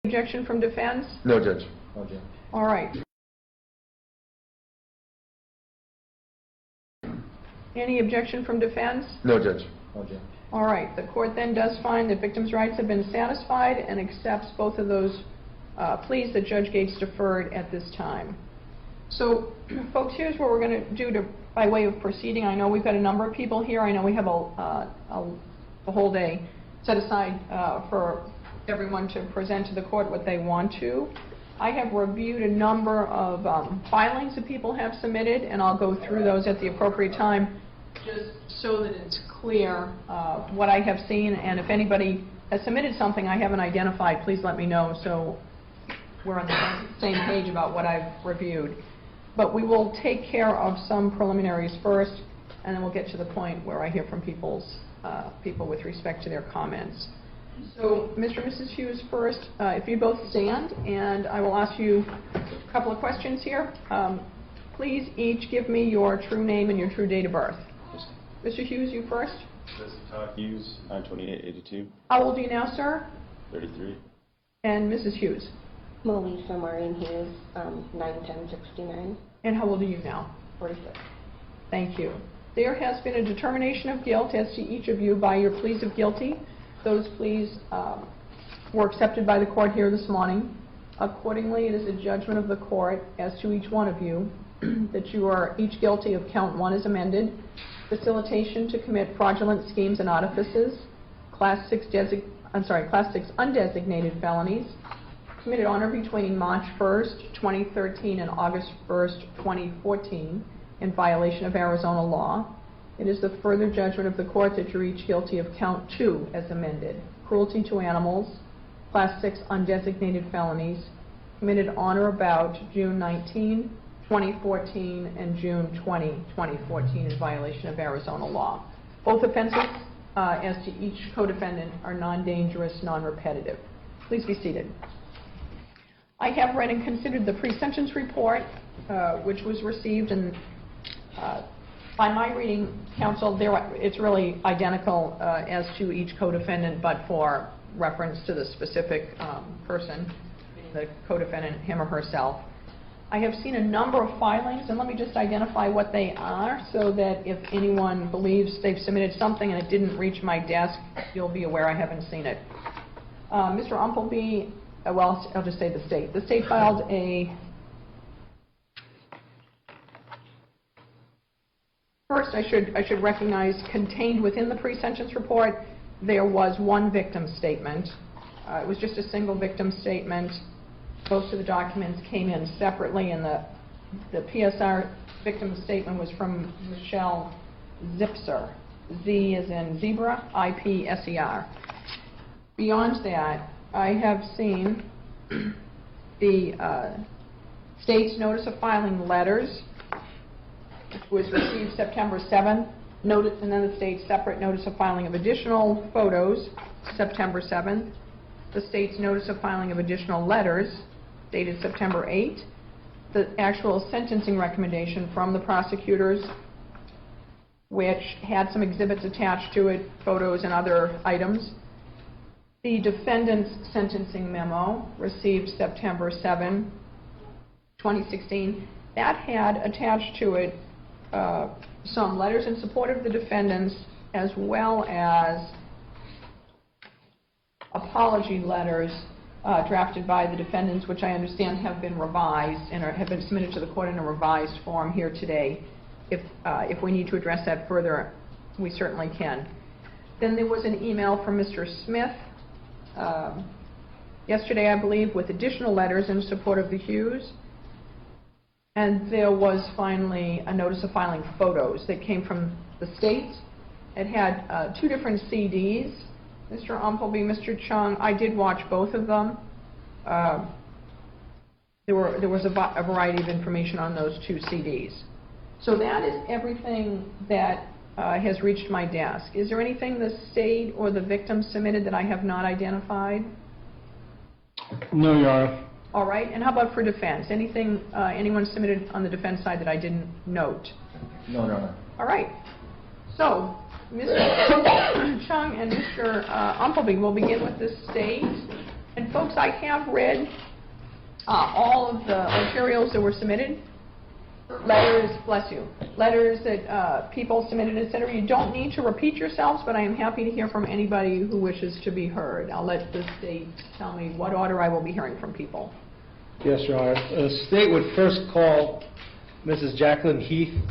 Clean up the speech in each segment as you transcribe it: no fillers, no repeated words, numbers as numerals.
Objection from defense? No, Judge. No, Judge. All right. Any objection from defense? No, Judge. No, Judge. All right. The court then does find that victims' rights have been satisfied and accepts both of those pleas that Judge Gates deferred at this time. So, folks, here's what we're going to do by way of proceeding. I know we've got a number of people here. I know we have a whole day set aside for everyone to present to the court what they want to. I have reviewed a number of filings that people have submitted, and I'll go through those at the appropriate time just so that it's clear what I have seen. And if anybody has submitted something I haven't identified, please let me know so we're on the same page about what I've reviewed. But we will take care of some preliminaries first, and then we'll get to the point where I hear from people with respect to their comments. So, Mr. and Mrs. Hughes first, if you both stand, and I will ask you a couple of questions here. Please each give me your true name and your true date of birth. Yes. Mr. Hughes, you first. This is Todd Hughes, 9/28/82. How old are you now, sir? 33. And Mrs. Hughes. Melissa Maureen Hughes, 9/10/69. And how old are you now? 46. Thank you. There has been a determination of guilt as to each of you by your pleas of guilty. Those pleas were accepted by the court here this morning. Accordingly, it is a judgment of the court as to each one of you that you are each guilty of count 1 as amended, facilitation to commit fraudulent schemes and artifices, class 6 undesignated felonies, committed on or between March 1st, 2013 and August 1st, 2014 in violation of Arizona law. It is the further judgment of the court that you're each guilty of count 2 as amended, cruelty to animals, class 6 undesignated felonies, committed on or about June 19, 2014 and June 20, 2014 in violation of Arizona law. Both offenses, as to each co-defendant, are non-dangerous, non-repetitive. Please be seated. I have read and considered the pre-sentence report, which was received, and by my reading, counsel, it's really identical as to each co-defendant, but for reference to the specific person, the co-defendant, him or herself. I have seen a number of filings, and let me just identify what they are so that if anyone believes they've submitted something and it didn't reach my desk, you'll be aware I haven't seen it. Mr. Umpleby, well, I'll just say the state. The state filed a... First, I should recognize, contained within the pre-sentence report, there was one victim statement. It was just a single victim statement. Most of the documents came in separately, and the PSR victim statement was from Michelle Zipser. Z as in zebra, I-P-S-E-R. Beyond that, I have seen the state's notice of filing letters, which was received September 7th, and then the state's separate notice of filing of additional photos, September 7th, the state's notice of filing of additional letters, dated September 8th, the actual sentencing recommendation from the prosecutors, which had some exhibits attached to it, photos and other items. The defendant's sentencing memo, received September 7, 2016, that had attached to it some letters in support of the defendants, as well as apology letters drafted by the defendants, which I understand have been revised and have been submitted to the court in a revised form here today. If we need to address that further, we certainly can. Then there was an email from Mr. Smith yesterday, I believe, with additional letters in support of the Hughes. And there was finally a notice of filing photos that came from the state. It had 2 different CDs. Mr. Umpleby, Mr. Chung, I did watch both of them. There was a variety of information on those 2 CDs. So that is everything that has reached my desk. Is there anything the state or the victim submitted that I have not identified? No, Your Honor. All right. And how about for defense? Anything anyone submitted on the defense side that I didn't note? No, Your Honor. All right. So, Mr. Chung and Mr. Umpleby, we'll begin with the state. And Folks, I have read all of the materials that were submitted. Letters, bless you, letters that people submitted, etc. You don't need to repeat yourselves, but I am happy to hear from anybody who wishes to be heard. I'll let the state tell me what order I will be hearing from people. Yes, Your Honor. The state would first call Mrs. Jaclyn Heath.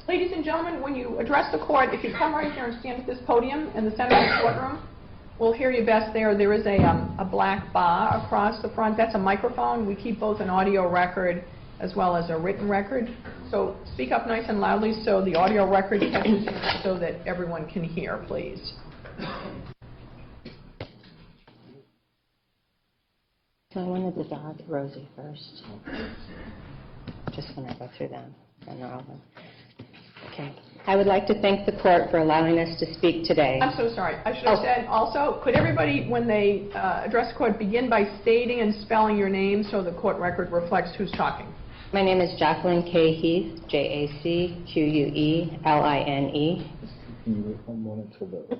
Ladies and gentlemen, when you address the court, if you come right here and stand at this podium in the center of the courtroom, we'll hear you best there. There is a black bar across the front. That's a microphone. We keep both an audio record as well as a written record. So speak up nice and loudly so the audio record catches you so that everyone can hear, please. So I wanted the dog, Rosie, first. Just when I go through them, and all of them. Okay. I would like to thank the court for allowing us to speak today. I'm so sorry. I should have said also, could everybody, when they address the court, begin by stating and spelling your name so the court record reflects who's talking? My name is Jaclyn K. Heath, Jacqueline. Can you wait one moment till the...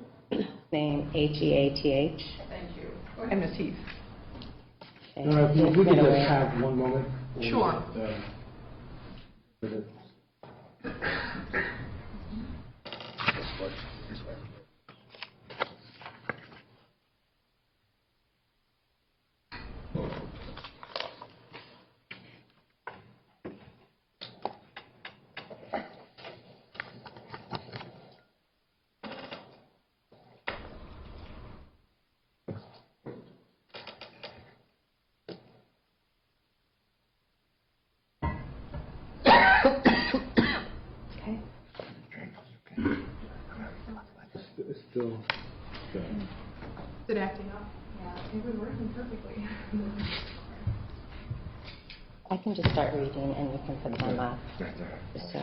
Name Heath. Thank you. Go ahead, Ms. Heath. Okay. No, if we could just have one moment. Sure. It's still... Is it acting up? Yeah, it was working perfectly. I can just start reading and you can put them up. So,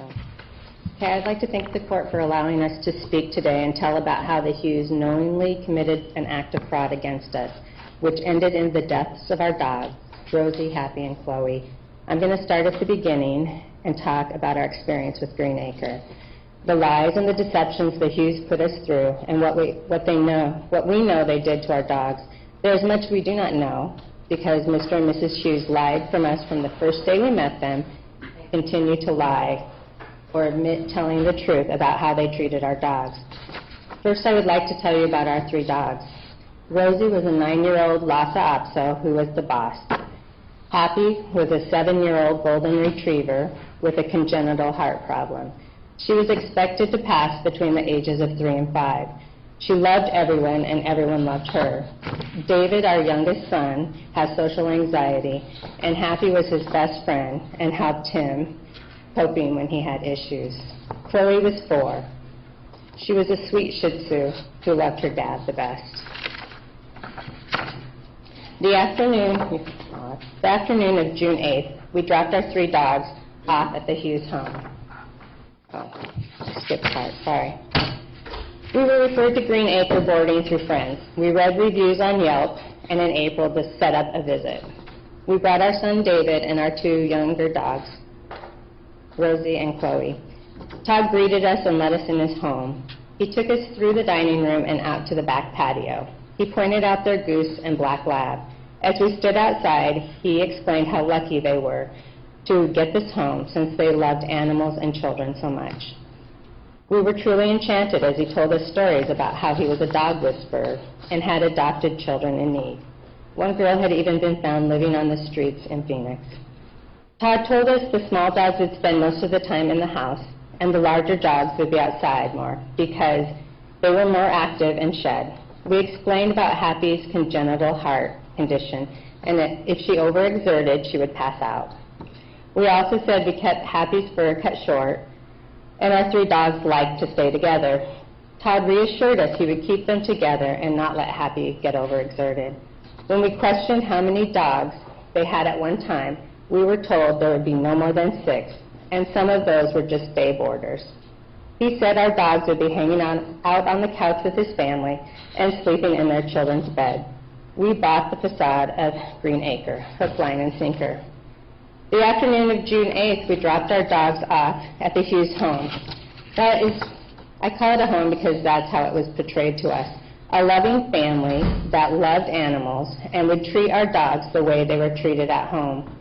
okay, I'd like to thank the court for allowing us to speak today and tell about how the Hughes knowingly committed an act of fraud against us, which ended in the deaths of our dogs, Rosie, Happy, and Chloe. I'm going to start at the beginning and talk about our experience with Green Acre. The lies and the deceptions the Hughes put us through, and what we know they did to our dogs. There is much we do not know, because Mr. and Mrs. Hughes lied from us from the first day we met them, and continue to lie or admit telling the truth about how they treated our dogs. First, I would like to tell you about our 3 dogs. Rosie was a 9-year-old Lhasa Apso who was the boss. Happy was a 7-year-old Golden Retriever with a congenital heart problem. She was expected to pass between the ages of 3 and 5. She loved everyone, and everyone loved her. David, our youngest son, has social anxiety, and Happy was his best friend and helped him coping when he had issues. Chloe was 4. She was a sweet Shih Tzu who loved her dad the best. The afternoon of June 8th, we dropped our 3 dogs off at the Hughes home. Oh, skip part, sorry. We were referred to Green Acre boarding through friends. We read reviews on Yelp, and in April set up a visit. We brought our son David and our 2 younger dogs, Rosie and Chloe. Todd greeted us and let us in his home. He took us through the dining room and out to the back patio. He pointed out their goose and black lab. As we stood outside, he explained how lucky they were to get this home since they loved animals and children so much. We were truly enchanted as he told us stories about how he was a dog whisperer and had adopted children in need. One girl had even been found living on the streets in Phoenix. Todd told us the small dogs would spend most of the time in the house and the larger dogs would be outside more because they were more active and shed. We explained about Happy's congenital heart condition and that if she overexerted, she would pass out. We also said we kept Happy's fur cut short, and our 3 dogs liked to stay together. Todd reassured us he would keep them together and not let Happy get overexerted. When we questioned how many dogs they had at one time, we were told there would be no more than 6, and some of those were just day boarders. He said our dogs would be hanging out on the couch with his family and sleeping in their children's bed. We bought the facade of Green Acre, hook, line, and sinker. The afternoon of June 8th, we dropped our dogs off at the Hughes home. I call it a home because that's how it was portrayed to us. a loving family that loved animals and would treat our dogs the way they were treated at home.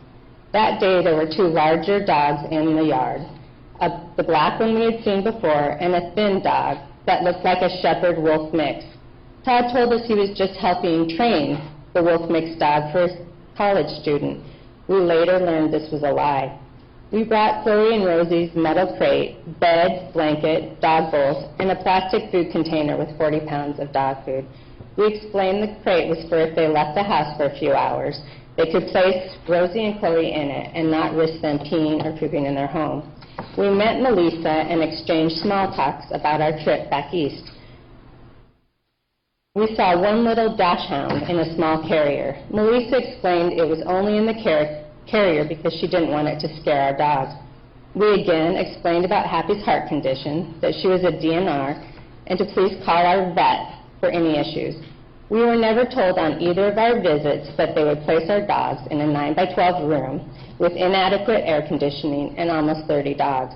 That day, there were 2 larger dogs in the yard, the black one we had seen before and a thin dog that looked like a shepherd-wolf mix. Todd told us he was just helping train the wolf mix dog for a college student. We later learned this was a lie. We brought Chloe and Rosie's metal crate, bed, blanket, dog bowls, and a plastic food container with 40 pounds of dog food. We explained the crate was for if they left the house for a few hours, they could place Rosie and Chloe in it and not risk them peeing or pooping in their home. We met Melissa and exchanged small talks about our trip back east. We saw one little dachshund in a small carrier. Melissa explained it was only in the carrier because she didn't want it to scare our dogs. We again explained about Happy's heart condition, that she was a DNR, and to please call our vet for any issues. We were never told on either of our visits that they would place our dogs in a 9-by-12 room with inadequate air conditioning and almost 30 dogs.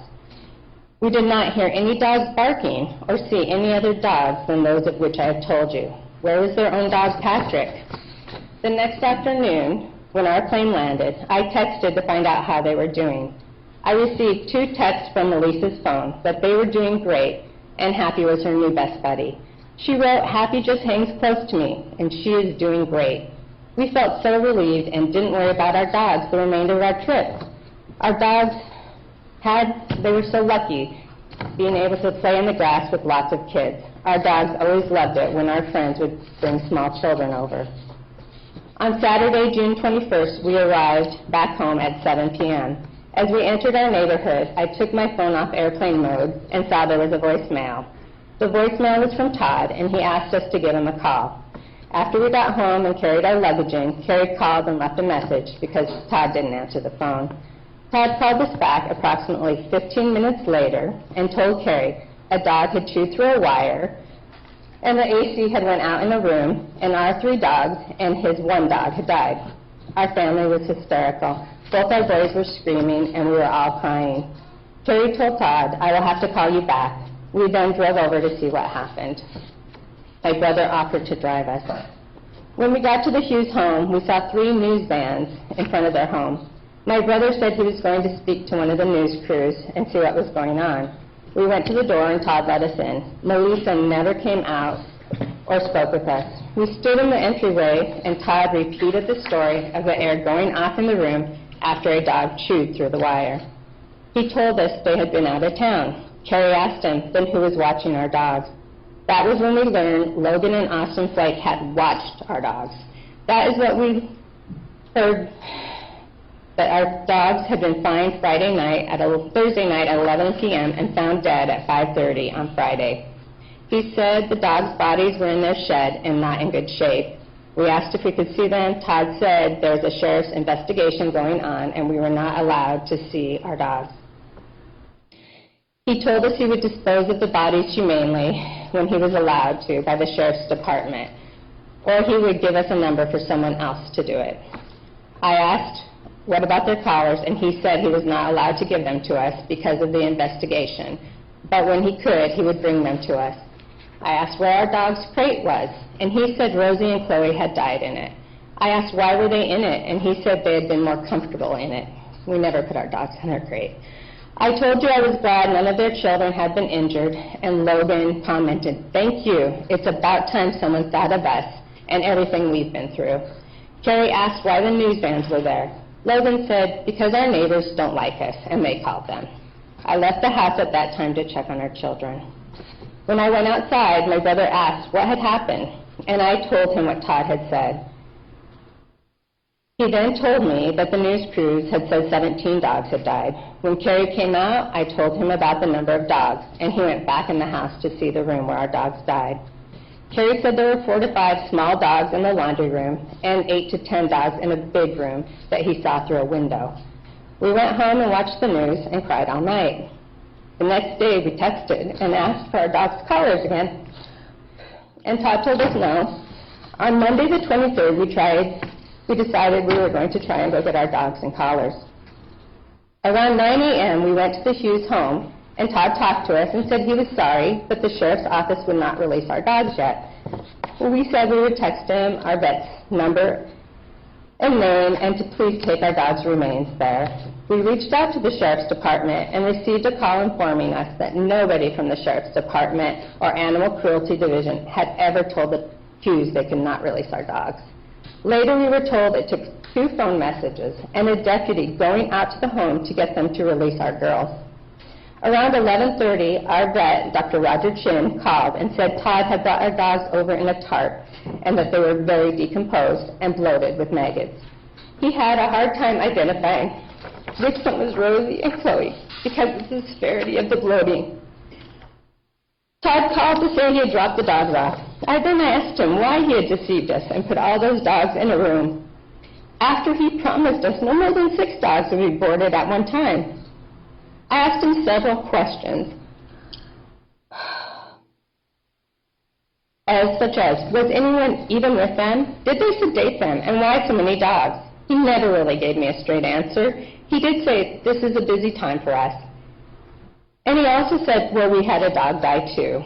We did not hear any dogs barking or see any other dogs than those of which I have told you. Where was their own dog, Patrick? The next afternoon, when our plane landed, I texted to find out how they were doing. I received 2 texts from Melissa's phone that they were doing great and Happy was her new best buddy. She wrote, "Happy just hangs close to me and she is doing great." We felt so relieved and didn't worry about our dogs the remainder of our trip. Our dogs they were so lucky being able to play in the grass with lots of kids. Our dogs always loved it when our friends would bring small children over. On Saturday, June 21st, we arrived back home at 7 p.m. As we entered our neighborhood, I took my phone off airplane mode and saw there was a voicemail. The voicemail was from Todd, and he asked us to give him a call. After we got home and carried our luggage in, Carrie called and left a message because Todd didn't answer the phone. Todd called us back approximately 15 minutes later and told Carrie a dog had chewed through a wire and the AC had went out in the room and our 3 dogs and his 1 dog had died. Our family was hysterical. Both our boys were screaming and we were all crying. Carrie told Todd, "I will have to call you back." We then drove over to see what happened. My brother offered to drive us. When we got to the Hughes home, we saw 3 news vans in front of their home. My brother said he was going to speak to one of the news crews and see what was going on. We went to the door and Todd let us in. Melissa never came out or spoke with us. We stood in the entryway and Todd repeated the story of the air going off in the room after a dog chewed through the wire. He told us they had been out of town. Carrie asked him, then who was watching our dogs? That was when we learned Logan and Austin Flake had watched our dogs. That is what we heard, that our dogs had been fined Thursday night at 11 p.m. and found dead at 5:30 on Friday. He said the dogs' bodies were in their shed and not in good shape. We asked if we could see them. Todd said there was a sheriff's investigation going on and we were not allowed to see our dogs. He told us he would dispose of the bodies humanely when he was allowed to by the sheriff's department, or he would give us a number for someone else to do it. I asked, what about their collars, and he said he was not allowed to give them to us because of the investigation, but when he could, he would bring them to us. I asked where our dog's crate was, and he said Rosie and Chloe had died in it. I asked why were they in it, and he said they had been more comfortable in it. We never put our dogs in our crate. I told you I was glad none of their children had been injured, and Logan commented, "Thank you. It's about time someone thought of us and everything we've been through." Carrie asked why the news vans were there. Logan said, because our neighbors don't like us, and they called them. I left the house at that time to check on our children. When I went outside, my brother asked what had happened, and I told him what Todd had said. He then told me that the news crews had said 17 dogs had died. When Carrie came out, I told him about the number of dogs, and he went back in the house to see the room where our dogs died. Carrie said there were 4 to 5 small dogs in the laundry room and 8 to 10 dogs in a big room that he saw through a window. We went home and watched the news and cried all night. The next day, we texted and asked for our dogs' collars again, and Todd told us no. On Monday the 23rd, we decided we were going to try and go get our dogs in collars. Around 9 a.m., we went to the Hughes home, and Todd talked to us and said he was sorry, but the sheriff's office would not release our dogs yet. We said we would text him our vet's number and name and to please take our dog's remains there. We reached out to the Sheriff's Department and received a call informing us that nobody from the Sheriff's Department or Animal Cruelty Division had ever told the Hughes they could not release our dogs. Later we were told it took 2 phone messages and a deputy going out to the home to get them to release our girls. Around 11:30, our vet, Dr. Roger Chin, called and said Todd had brought our dogs over in a tarp and that they were very decomposed and bloated with maggots. He had a hard time identifying which one was Rosie and Chloe because of the severity of the bloating. Todd called to say he had dropped the dogs off. I then asked him why he had deceived us and put all those dogs in a room after he promised us no more than 6 dogs would be boarded at one time. I asked him several questions, such as, was anyone even with them? Did they sedate them? And why so many dogs? He never really gave me a straight answer. He did say, this is a busy time for us. And he also said, well, we had a dog die too.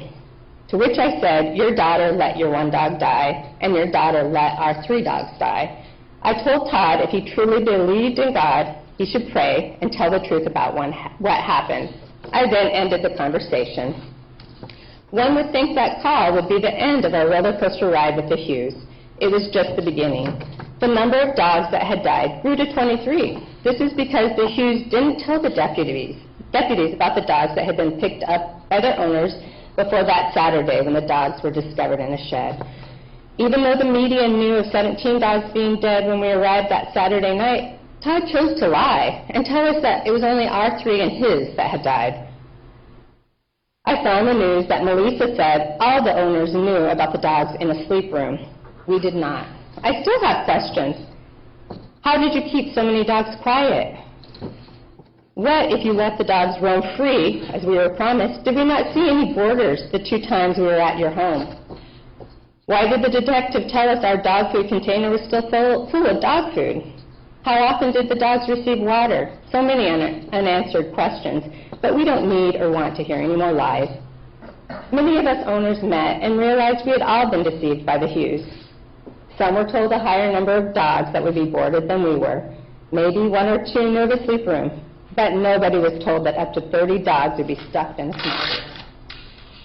To which I said, your daughter let your 1 dog die, and your daughter let our 3 dogs die. I told Todd if he truly believed in God, he should pray and tell the truth about what happened. I then ended the conversation. One would think that call would be the end of our roller coaster ride with the Hughes. It was just the beginning. The number of dogs that had died grew to 23. This is because the Hughes didn't tell the deputies about the dogs that had been picked up by their owners before that Saturday when the dogs were discovered in a shed. Even though the media knew of 17 dogs being dead when we arrived that Saturday night, Todd chose to lie and tell us that it was only our 3 and his that had died. I saw in the news that Melissa said all the owners knew about the dogs in a sleep room. We did not. I still have questions. How did you keep so many dogs quiet? What if you let the dogs roam free, as we were promised? Did we not see any boarders the 2 times we were at your home? Why did the detective tell us our dog food container was still full of dog food? How often did the dogs receive water? So many unanswered questions, but we don't need or want to hear any more lies. Many of us owners met and realized we had all been deceived by the Hughes. Some were told a higher number of dogs that would be boarded than we were. Maybe 1 or 2 knew of a sleep room, but nobody was told that up to 30 dogs would be stuffed in a small room.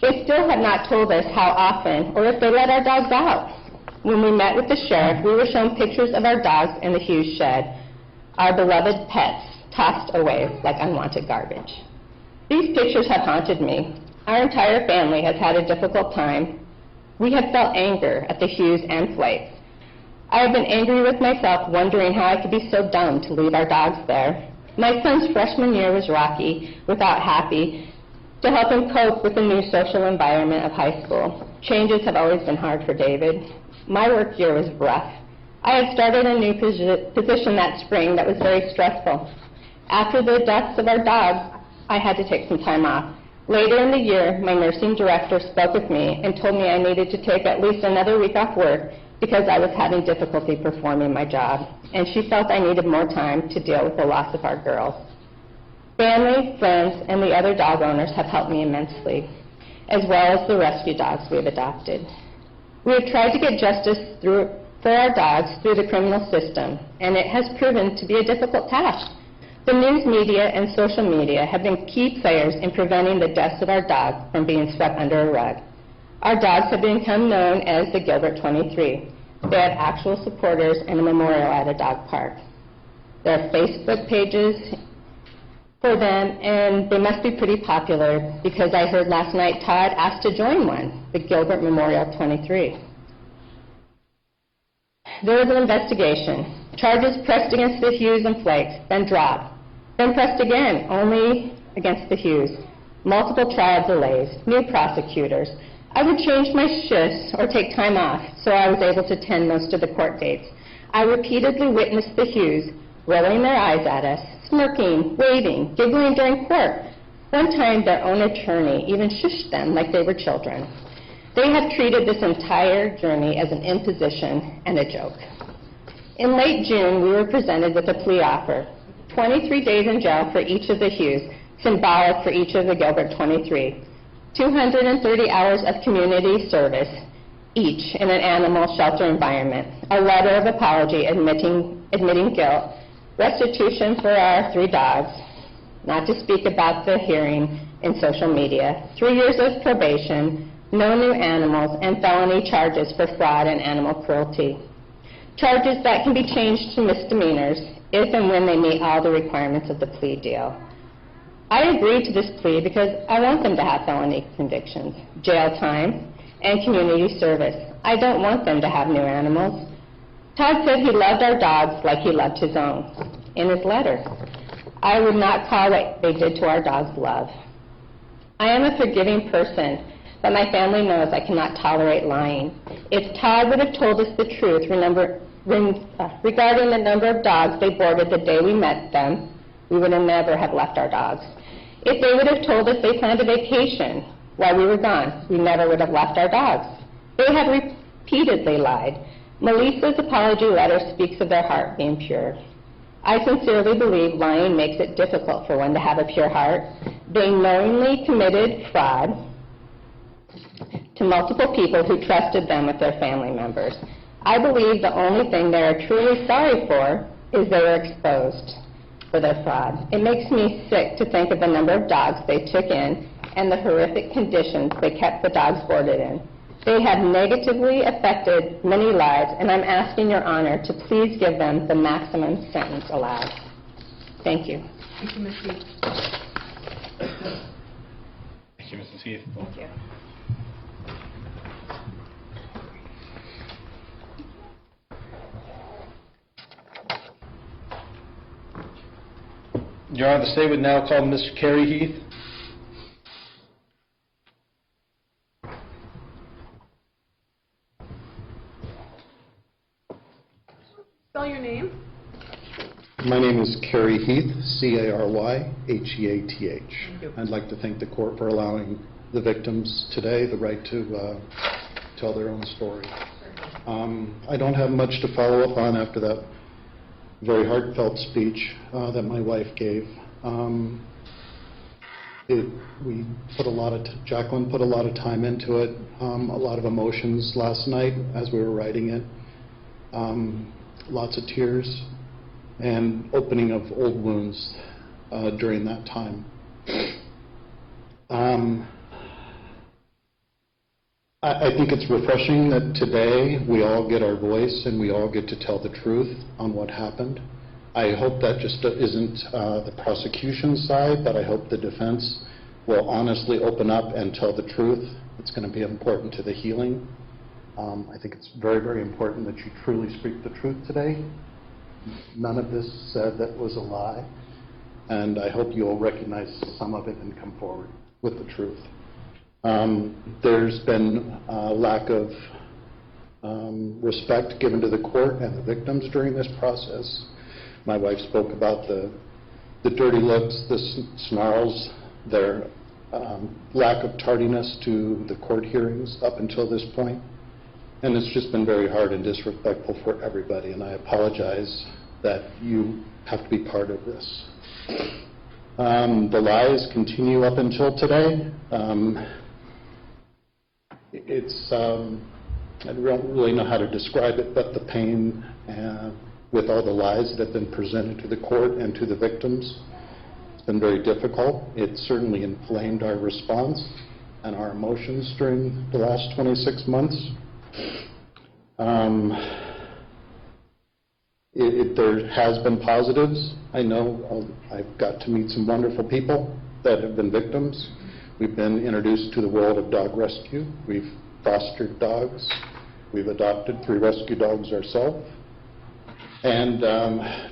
They still have not told us how often or if they let our dogs out. When we met with the sheriff, we were shown pictures of our dogs in the Hughes shed, our beloved pets tossed away like unwanted garbage. These pictures have haunted me. Our entire family has had a difficult time. We have felt anger at the Hughes and Flates. I have been angry with myself, wondering how I could be so dumb to leave our dogs there. My son's freshman year was rocky, without Happy, to help him cope with the new social environment of high school. Changes have always been hard for David. My work year was rough. I had started a new position that spring that was very stressful. After the deaths of our dogs, I had to take some time off. Later in the year, my nursing director spoke with me and told me I needed to take at least another week off work because I was having difficulty performing my job, and she felt I needed more time to deal with the loss of our girls. Family, friends, and the other dog owners have helped me immensely, as well as the rescue dogs we have adopted. We have tried to get justice for our dogs through the criminal system, and it has proven to be a difficult task. The news media and social media have been key players in preventing the deaths of our dogs from being swept under a rug. Our dogs have become known as the Gilbert 23. They have actual supporters and a memorial at a dog park. There are Facebook pages for them, and they must be pretty popular because I heard last night Todd asked to join one, the Gilbert Memorial 23. There was an investigation. Charges pressed against the Hughes and Flakes, then dropped, then pressed again, only against the Hughes. Multiple trial delays, new prosecutors. I would change my shifts or take time off, so I was able to attend most of the court dates. I repeatedly witnessed the Hughes rolling their eyes at us, smirking, waving, giggling during court. One time, their own attorney even shushed them like they were children. They have treated this entire journey as an imposition and a joke. In late June, we were presented with a plea offer, 23 days in jail for each of the Hughes, symbolic for each of the Gilbert 23, 230 hours of community service, each in an animal shelter environment, a letter of apology admitting guilt, restitution for our 3 dogs, not to speak about the hearing in social media, 3 years of probation, no new animals, and felony charges for fraud and animal cruelty. Charges that can be changed to misdemeanors if and when they meet all the requirements of the plea deal. I agreed to this plea because I want them to have felony convictions, jail time, and community service. I don't want them to have new animals. Todd said he loved our dogs like he loved his own in his letter. I would not call what they did to our dogs love. I am a forgiving person, but my family knows I cannot tolerate lying. If Todd would have told us the truth regarding the number of dogs they boarded the day we met them, we would have never have left our dogs. If they would have told us they planned a vacation while we were gone, we never would have left our dogs. They have repeatedly lied. Melissa's apology letter speaks of their heart being pure. I sincerely believe lying makes it difficult for one to have a pure heart. They knowingly committed fraud to multiple people who trusted them with their family members. I believe the only thing they are truly sorry for is they were exposed for their fraud. It makes me sick to think of the number of dogs they took in and the horrific conditions they kept the dogs boarded in. They have negatively affected many lives, and I'm asking Your Honor to please give them the maximum sentence allowed. Thank you. Thank you, Ms. Heath. Thank you, Mrs. Heath. Thank you. Your Honor, the state would now call Mr. Carrie Heath. Spell your name. My name is Carrie Heath, C-A-R-Y-H-E-A-T-H. Thank you. I'd like to thank the court for allowing the victims today the right to tell their own story. I don't have much to follow up on after that very heartfelt speech that my wife gave. Jaclyn put a lot of time into it, a lot of emotions last night as we were writing it, lots of tears and opening of old wounds during that time. I think it's refreshing that today we all get our voice and we all get to tell the truth on what happened. I hope that just isn't the prosecution side, but I hope the defense will honestly open up and tell the truth. It's going to be important to the healing. I think it's very, very important that you truly speak the truth today. None of this said that was a lie, and I hope you'll recognize some of it and come forward with the truth. There's been a lack of respect given to the court and the victims during this process. My wife spoke about the dirty looks, the snarls, their lack of tardiness to the court hearings up until this point. And it's just been very hard and disrespectful for everybody, and I apologize that you have to be part of this. The lies continue up until today. I don't really know how to describe it, but the pain with all the lies that have been presented to the court and to the victims, it's been very difficult. It certainly inflamed our response and our emotions during the last 26 months. There has been positives. I know I've got to meet some wonderful people that have been victims. We've been introduced to the world of dog rescue. We've fostered dogs. We've adopted 3 rescue dogs ourselves. And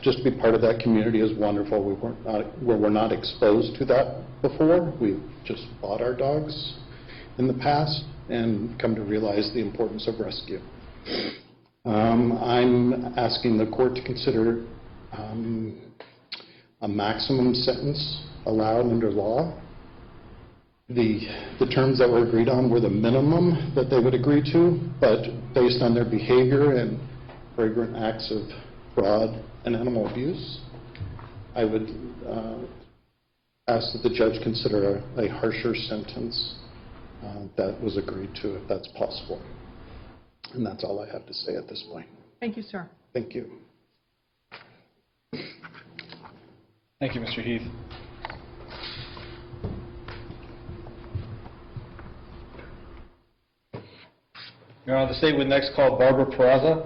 just to be part of that community is wonderful. We were not exposed to that before. We've just bought our dogs in the past and come to realize the importance of rescue. I'm asking the court to consider a maximum sentence allowed under law. The terms that were agreed on were the minimum that they would agree to, but based on their behavior and flagrant acts of fraud and animal abuse, I would ask that the judge consider a harsher sentence that was agreed to, if that's possible. And that's all I have to say at this point. Thank you, sir. Thank you. Thank you, Mr. Heath. Your Honor, the state would next call Barbara Pza.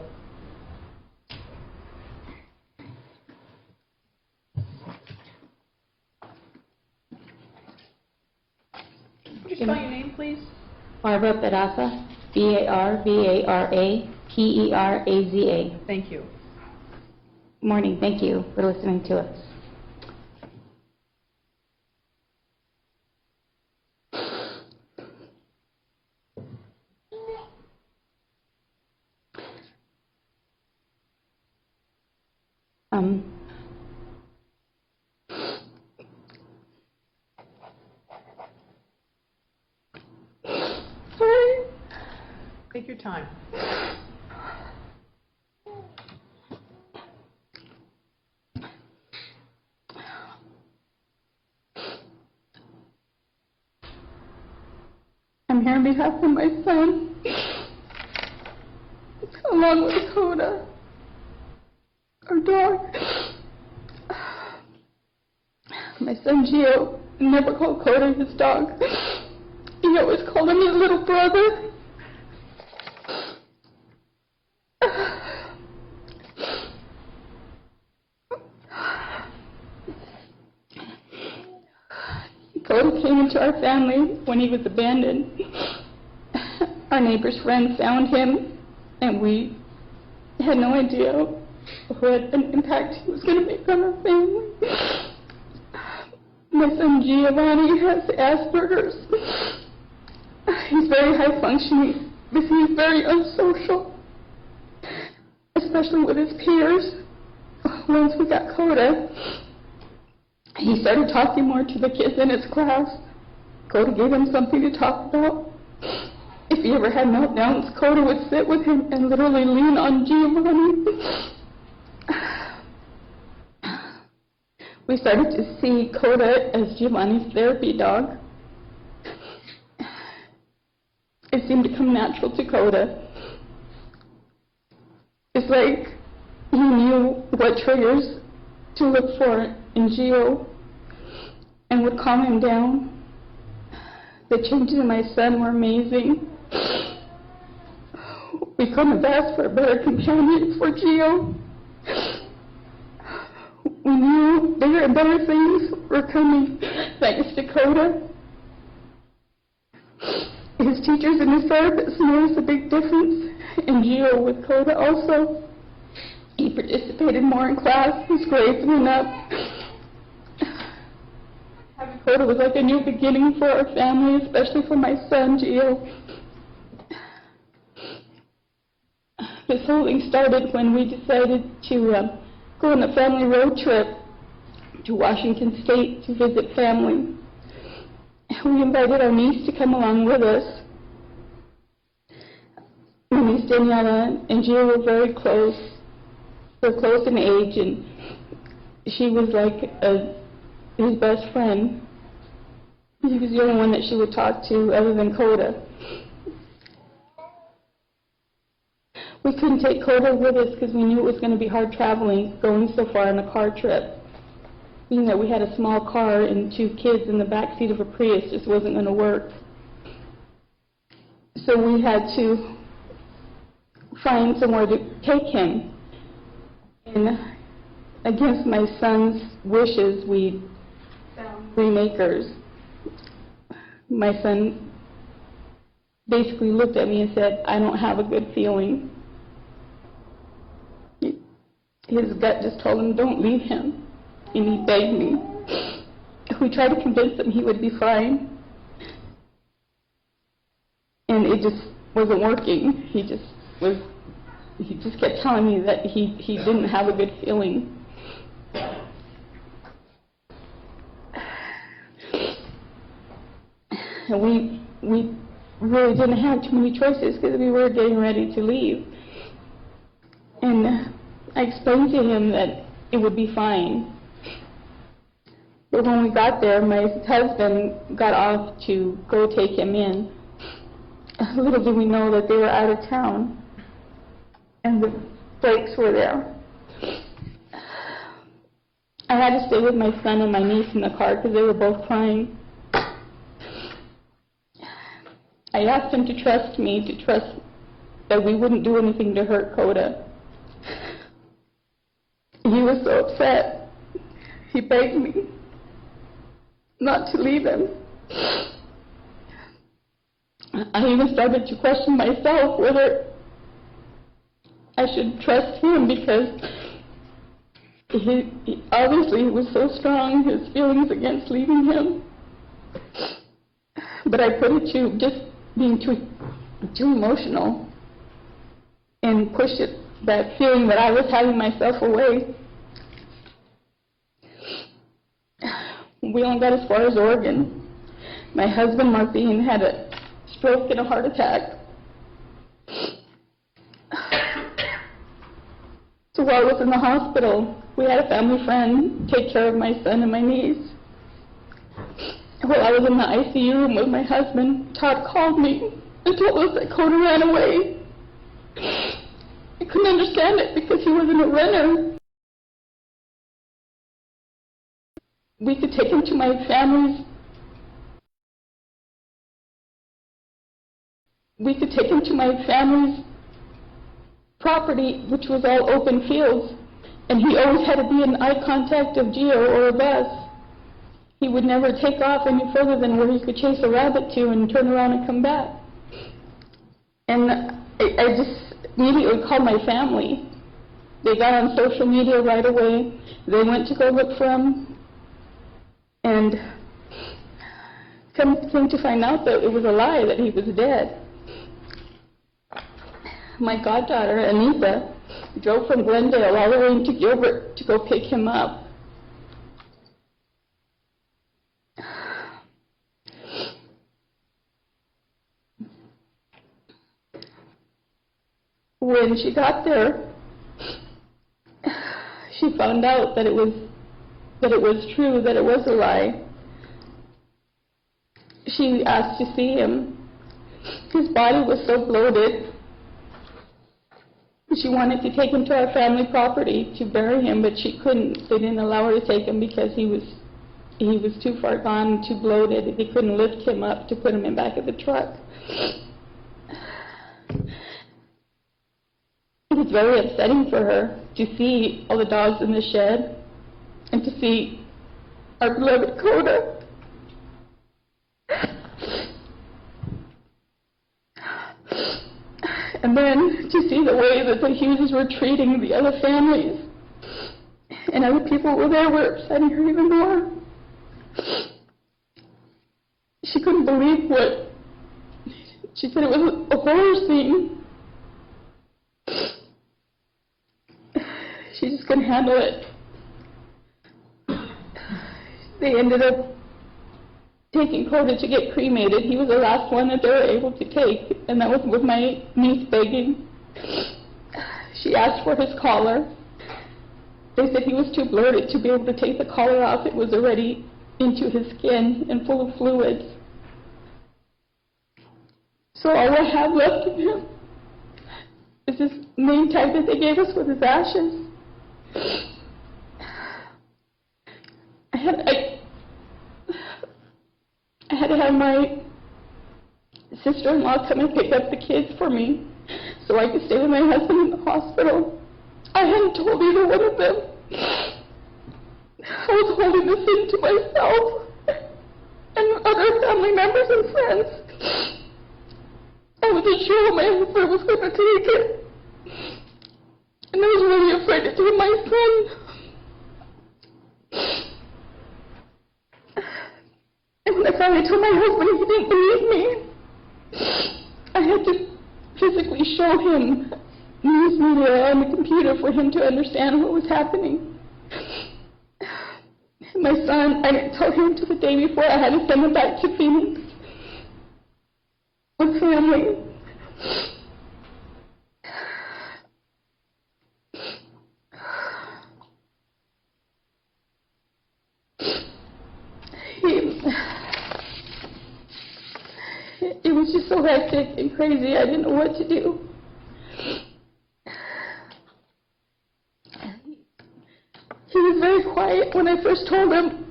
Could you spell your name, please? Barbara Pza, B-A-R-B-A-R-A-P-E-R-A-Z-A. Thank you. Morning, thank you for listening to us. Sorry. Take your time. I'm here on behalf of my son, along with Coda, our dog. My son Gio never called Coda his dog. He always called him his little brother. Coda came into our family when he was abandoned. Our neighbor's friend found him, and we had no idea what an impact he was going to make on our family. My son Giovani has Asperger's. He's very high functioning, but he's very unsocial, especially with his peers. Once we got Coda, he started talking more to the kids in his class. Coda gave him something to talk about. If he ever had meltdowns, Coda would sit with him and literally lean on Giovani. We started to see Coda as Giovani's therapy dog. It seemed to come natural to Coda. It's like he knew what triggers to look for in Gio and would calm him down. The changes in my son were amazing. We couldn't have asked for a better companion for Gio. We knew bigger and better things were coming thanks to Coda. His teachers and his therapists noticed a big difference in Gio with Coda also. He participated more in class, his grades went up. Having Coda was like a new beginning for our family, especially for my son, Gio. This whole thing started when we decided to go on a family road trip to Washington State to visit family. We invited our niece to come along with us. My niece Daniela and Gio were very close. They're close in age, and she was like his best friend. He was the only one that she would talk to other than Coda. We couldn't take Coda with us because we knew it was going to be hard traveling, going so far on a car trip. Being that we had a small car and 2 kids in the back seat of a Prius just wasn't going to work. So we had to find somewhere to take him. And against my son's wishes, we found 3 makers. My son basically looked at me and said, "I don't have a good feeling." His gut just told him, "Don't leave him." And he begged me. We tried to convince him he would be fine. And it just wasn't working. He just kept telling me that he didn't have a good feeling. And we really didn't have too many choices because we were getting ready to leave. And I explained to him that it would be fine. But when we got there, my husband got off to go take him in. Little did we know that they were out of town. and the flakes were there. I had to stay with my son and my niece in the car because they were both crying. I asked him to trust me, to trust that we wouldn't do anything to hurt Coda. He was so upset. He begged me not to leave him. I even started to question myself whether I should trust him, because he obviously was so strong, his feelings against leaving him. But I put it to just being too emotional and pushed it, that feeling that I was having myself away. We only got as far as Oregon. My husband, Martin, had a stroke and a heart attack. So while I was in the hospital, we had a family friend take care of my son and my niece. While I was in the ICU room with my husband, Todd called me and told us that Coda ran away. I couldn't understand it because he wasn't a runner. We could take him to my family's property, which was all open fields, and he always had to be in eye contact of Gio or a bus. He would never take off any further than where he could chase a rabbit to and turn around and come back. And I just immediately called my family. They got on social media right away. They went to go look for him, and came to find out that it was a lie, that he was dead. My goddaughter, Anita, drove from Glendale all the way into Gilbert to go pick him up. When she got there, she found out that it was true, that it was a lie. She asked to see him. His body was so bloated. She wanted to take him to our family property to bury him, but she couldn't. They didn't allow her to take him because he was too far gone, too bloated. They couldn't lift him up to put him in back of the truck. It was very upsetting for her to see all the dogs in the shed and to see our beloved Coda. And then to see the way that the Hugheses were treating the other families and other people were there were upsetting her even more. She couldn't believe what she said. It was a horror scene. She just couldn't handle it. They ended up taking Coda to get cremated. He was the last one that they were able to take, and that was with my niece begging. She asked for his collar. They said he was too bloated to be able to take the collar off. It was already into his skin and full of fluids. So all I have left of him is this name tag that they gave us with his ashes. I had to have my sister-in-law come and pick up the kids for me so I could stay with my husband in the hospital. I hadn't told either one of them. I was holding this in to myself and other family members and friends. I wasn't sure how my husband was going to take it. And I was really afraid to tell my son. And when I finally told my husband, he didn't believe me. I had to physically show him news media on the computer for him to understand what was happening. My son, I didn't tell him until the day before. I had to send him back to Phoenix with family. It was just so hectic and crazy. I didn't know what to do. He was very quiet when I first told him,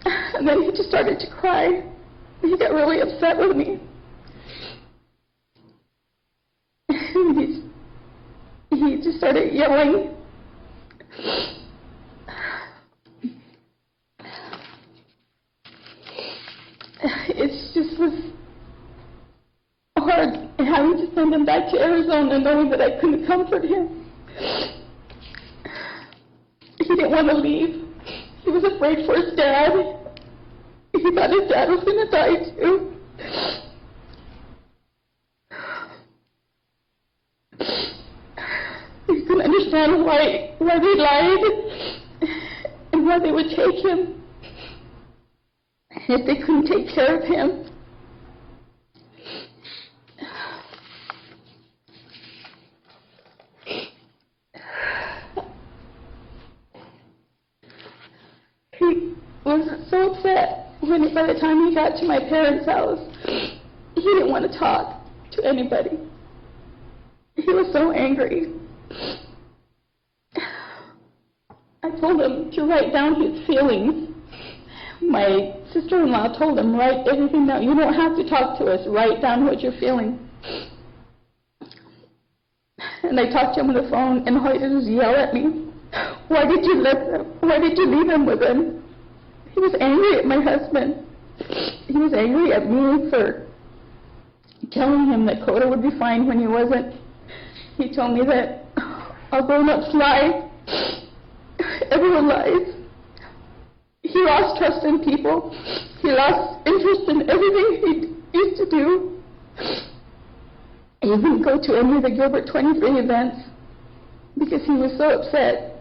and then he just started to cry. He got really upset with me. And he just started yelling. It just was hard having to send him back to Arizona, knowing that I couldn't comfort him. He didn't want to leave. He was afraid for his dad. He thought his dad was going to die too. He couldn't understand why they lied and why they would take him if they couldn't take care of him. He was so upset when, by the time he got to my parents' house, he didn't want to talk to anybody. He was so angry. I told him to write down his feelings. My sister-in-law told him, write everything down. You don't have to talk to us. Write down what you're feeling. And I talked to him on the phone, and all he did was yell at me. Why did you leave him with him? He was angry at my husband. He was angry at me for telling him that Coda would be fine when he wasn't. He told me that all grown-ups lie. Everyone lies. He lost trust in people. He lost interest in everything he used to do. He wouldn't go to any of the Gilbert 23 events because he was so upset.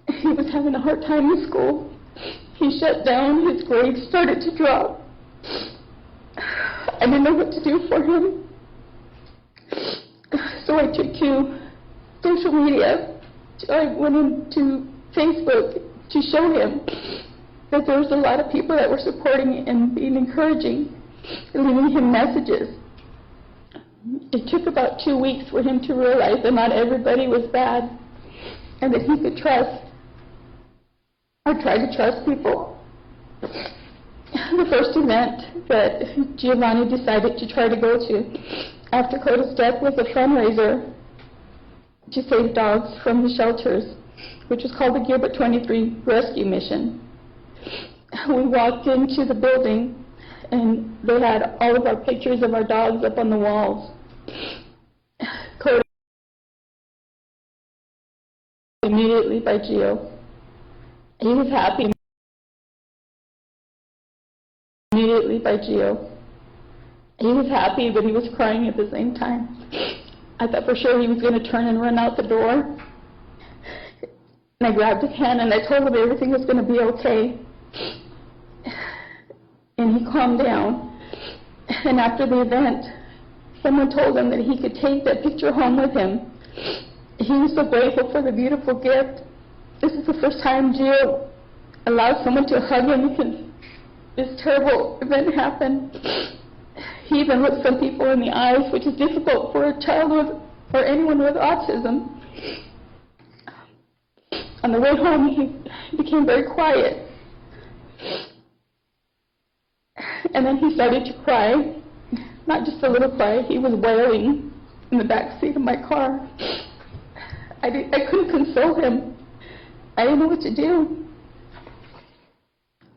He was having a hard time in school. He shut down. His grades started to drop. I didn't know what to do for him. So I took to social media. I went into Facebook to show him that there was a lot of people that were supporting and being encouraging, leaving him messages. It took about 2 weeks for him to realize that not everybody was bad and that he could trust or try to trust people. The first event that Giovani decided to try to go to after Coda's death was a fundraiser to save dogs from the shelters, which was called the Gilbert 23 Rescue Mission. We walked into the building and they had all of our pictures of our dogs up on the walls. Coda immediately by Gio. He was happy immediately by Gio. He was happy, but he was crying at the same time. I thought for sure he was going to turn and run out the door. And I grabbed his hand and I told him everything was going to be okay. And he calmed down. And after the event, someone told him that he could take that picture home with him. He was so grateful for the beautiful gift. This is the first time Gio allowed someone to hug him because this terrible event happened. He even looked some people in the eyes, which is difficult for a child with, or anyone with autism. On the way home, he became very quiet. And then he started to cry, not just a little cry, he was wailing in the back seat of my car. I couldn't console him. I didn't know what to do.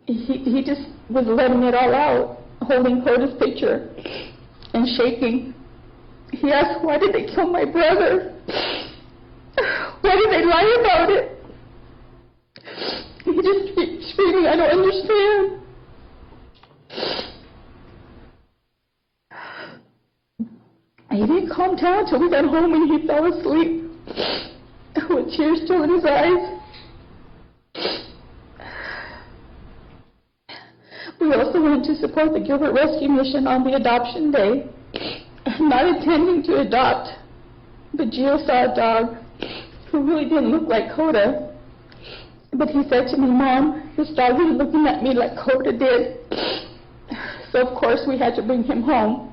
He just was letting it all out, holding Coda's picture and shaking. He asked, why did they kill my brother? Why did they lie about it? He just screaming, I don't understand. He didn't calm down until we got home and he fell asleep with tears still in his eyes. We also went to support the Gilbert Rescue Mission on the adoption day, not intending to adopt, but Gio saw a dog who really didn't look like Coda. But he said to me, Mom, this dog is looking at me like Coda did. So of course we had to bring him home.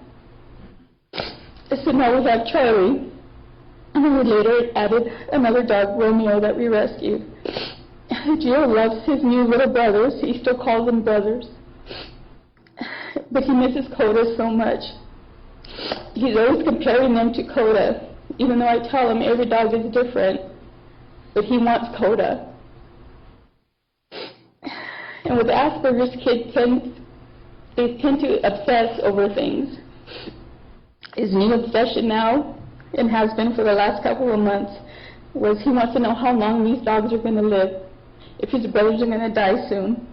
So now we have Charlie, and we later added another dog, Romeo, that we rescued. Gio loves his new little brothers. He still calls them brothers. But he misses Coda so much. He's always comparing them to Coda, even though I tell him every dog is different. But he wants Coda. And with Asperger's, kids tend to obsess over things. His new obsession now, and has been for the last couple of months, was he wants to know how long these dogs are going to live, if his brothers are going to die soon.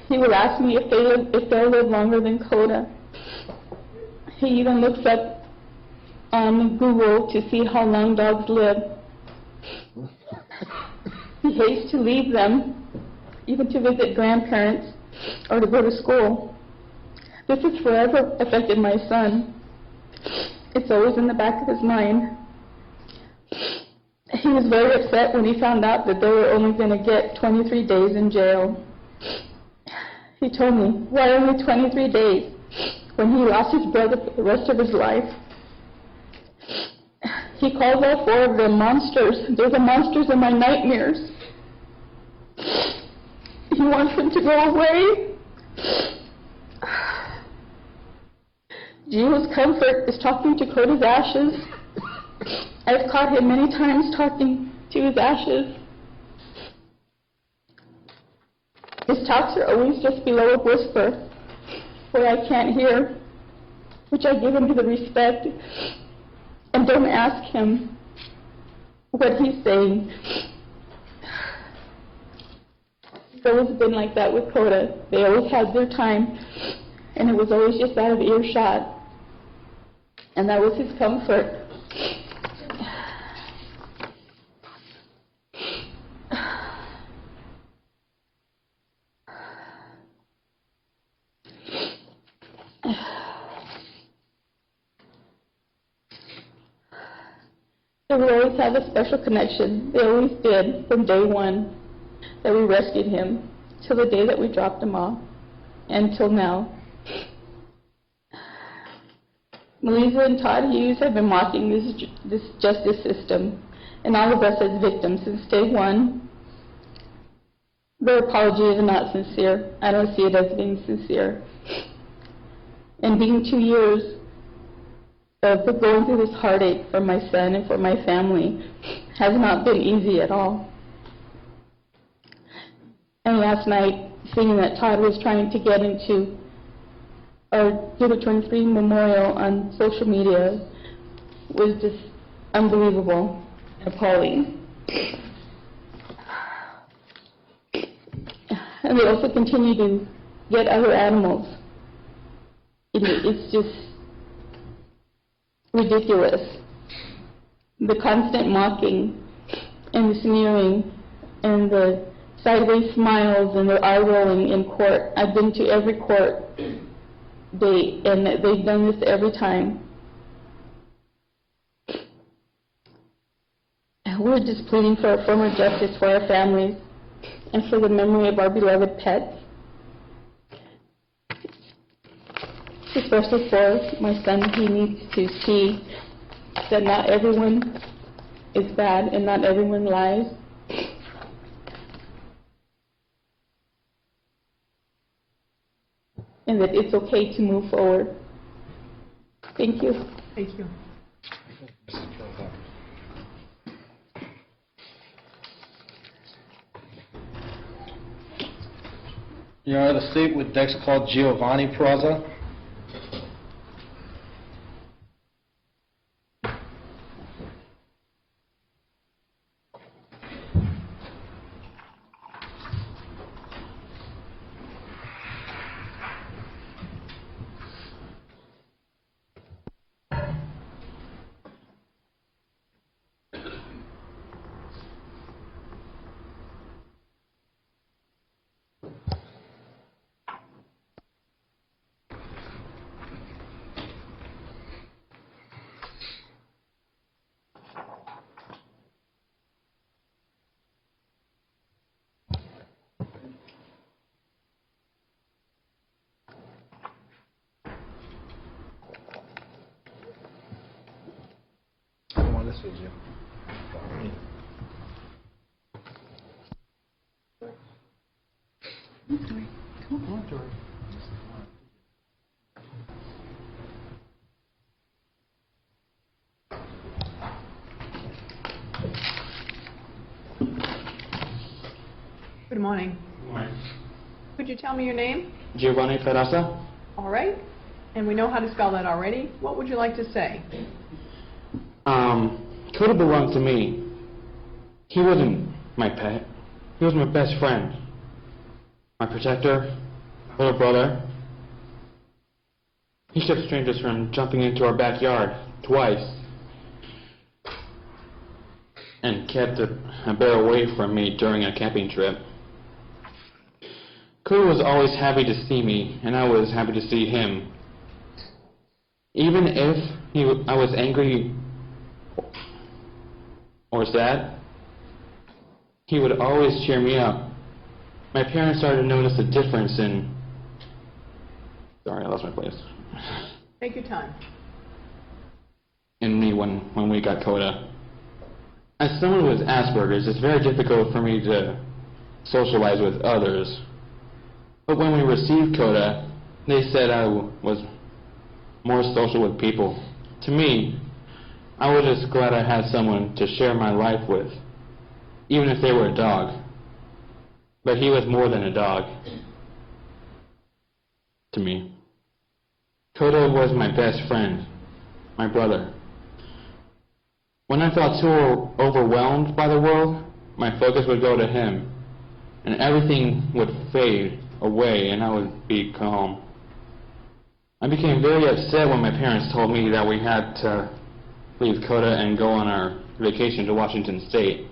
He will ask me if they'll live longer than Coda. He even looks up on Google to see how long dogs live. He hates to leave them, even to visit grandparents or to go to school. This has forever affected my son. It's always in the back of his mind. He was very upset when he found out that they were only going to get 23 days in jail. He told me, why only 23 days when he lost his brother for the rest of his life? He calls all four of them monsters. They're the monsters in my nightmares. He wants them to go away. Gio's comfort is talking to Coda's ashes. I've caught him many times talking to his ashes. His talks are always just below a whisper, where I can't hear, which I give him to the respect and don't ask him what he's saying. It's always been like that with Coda. They always had their time, and it was always just out of earshot. And that was his comfort. They would always have a special connection. They always did, from day one that we rescued him, till the day that we dropped him off, and till now. Melissa and Todd Hughes have been mocking this justice system and all of us as victims since day one. Their apology is not sincere. I don't see it as being sincere. And being 2 years of going through this heartache for my son and for my family has not been easy at all. And last night, seeing that Todd was trying to get into our Gilbert 23 memorial on social media was just unbelievable and appalling. And they also continue to get other animals. It's just ridiculous. The constant mocking and the sneering and the sideways smiles and the eye rolling in court. I've been to every court date, and they've done this every time. We're just pleading for a form of justice for our families and for the memory of our beloved pets. Especially for my son, he needs to see that not everyone is bad and not everyone lies. And that it's okay to move forward. Thank you. Thank you. Your Honor, the state would next call Giovani Pza. Good morning. Could you tell me your name? Giovani Pza. All right. And we know how to spell that already. What would you like to say? Coda belonged to me. He wasn't my pet. He was my best friend. My protector, little brother. He kept strangers from jumping into our backyard twice. And kept a bear away from me during a camping trip. Coda was always happy to see me, and I was happy to see him. Even if I was angry or sad, he would always cheer me up. My parents started to notice a difference in... Sorry, I lost my place. Take your time. In me when we got Coda. As someone with Asperger's, it's very difficult for me to socialize with others. But when we received Coda, they said I was more social with people. To me, I was just glad I had someone to share my life with, even if they were a dog. But he was more than a dog to me. Coda was my best friend, my brother. When I felt too overwhelmed by the world, my focus would go to him, and everything would fade away and I would be calm. I became very upset when my parents told me that we had to leave Coda and go on our vacation to Washington State.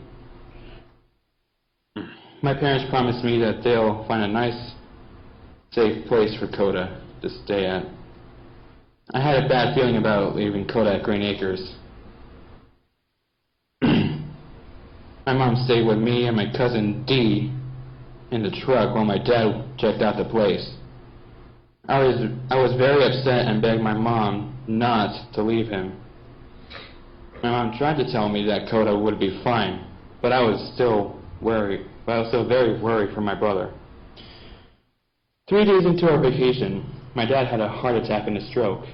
My parents promised me that they'll find a nice, safe place for Coda to stay at. I had a bad feeling about leaving Coda at Green Acres. My mom stayed with me and my cousin Dee in the truck while my dad checked out the place. I was very upset and begged my mom not to leave him. My mom tried to tell me that Coda would be fine, but I was still worried. But I was still very worried for my brother. 3 days into our vacation, my dad had a heart attack and a stroke.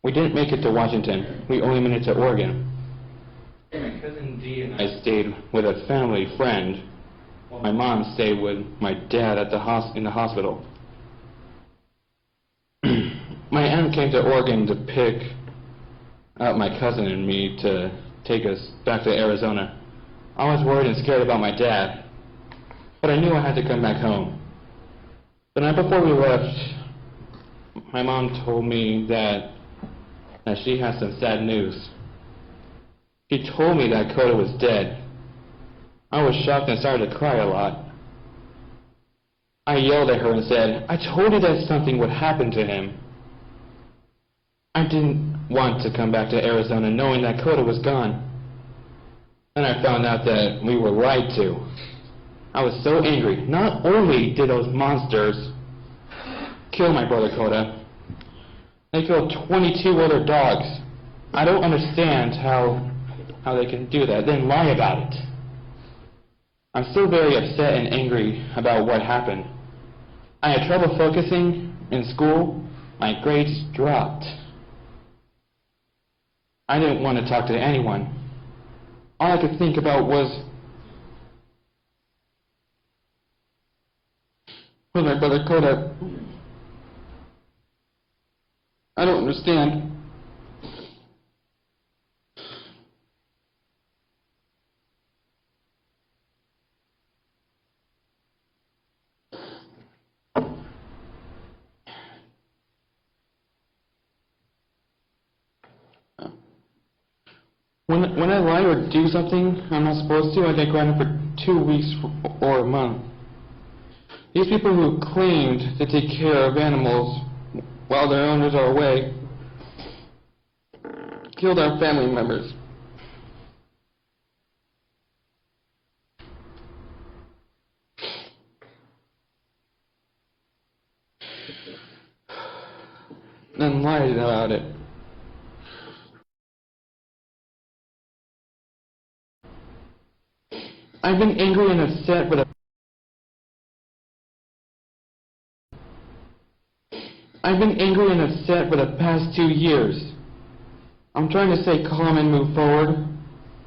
We didn't make it to Washington. We only made it to Oregon. My cousin Dee and I stayed with a family friend, while my mom stayed with my dad at in the hospital. My aunt came to Oregon to pick up my cousin and me to take us back to Arizona. I was worried and scared about my dad, but I knew I had to come back home. The night before we left, my mom told me that she had some sad news. She told me that Coda was dead. I was shocked and started to cry a lot. I yelled at her and said, "I told you that something would happen to him." I didn't want to come back to Arizona knowing that Coda was gone. Then I found out that we were lied to. I was so angry. Not only did those monsters kill my brother Coda, they killed 22 other dogs. I don't understand how they can do that, then lie about it. I'm still very upset and angry about what happened. I had trouble focusing in school. My grades dropped. I didn't want to talk to anyone. All I could think about was my brother Coda. I don't understand. When I lie or do something I'm not supposed to, I get grounded for 2 weeks or a month. These people who claimed to take care of animals while their owners are away killed our family members. Then lied about it. I've been angry and upset with I've been angry and upset for the past 2 years. I'm trying to stay calm and move forward.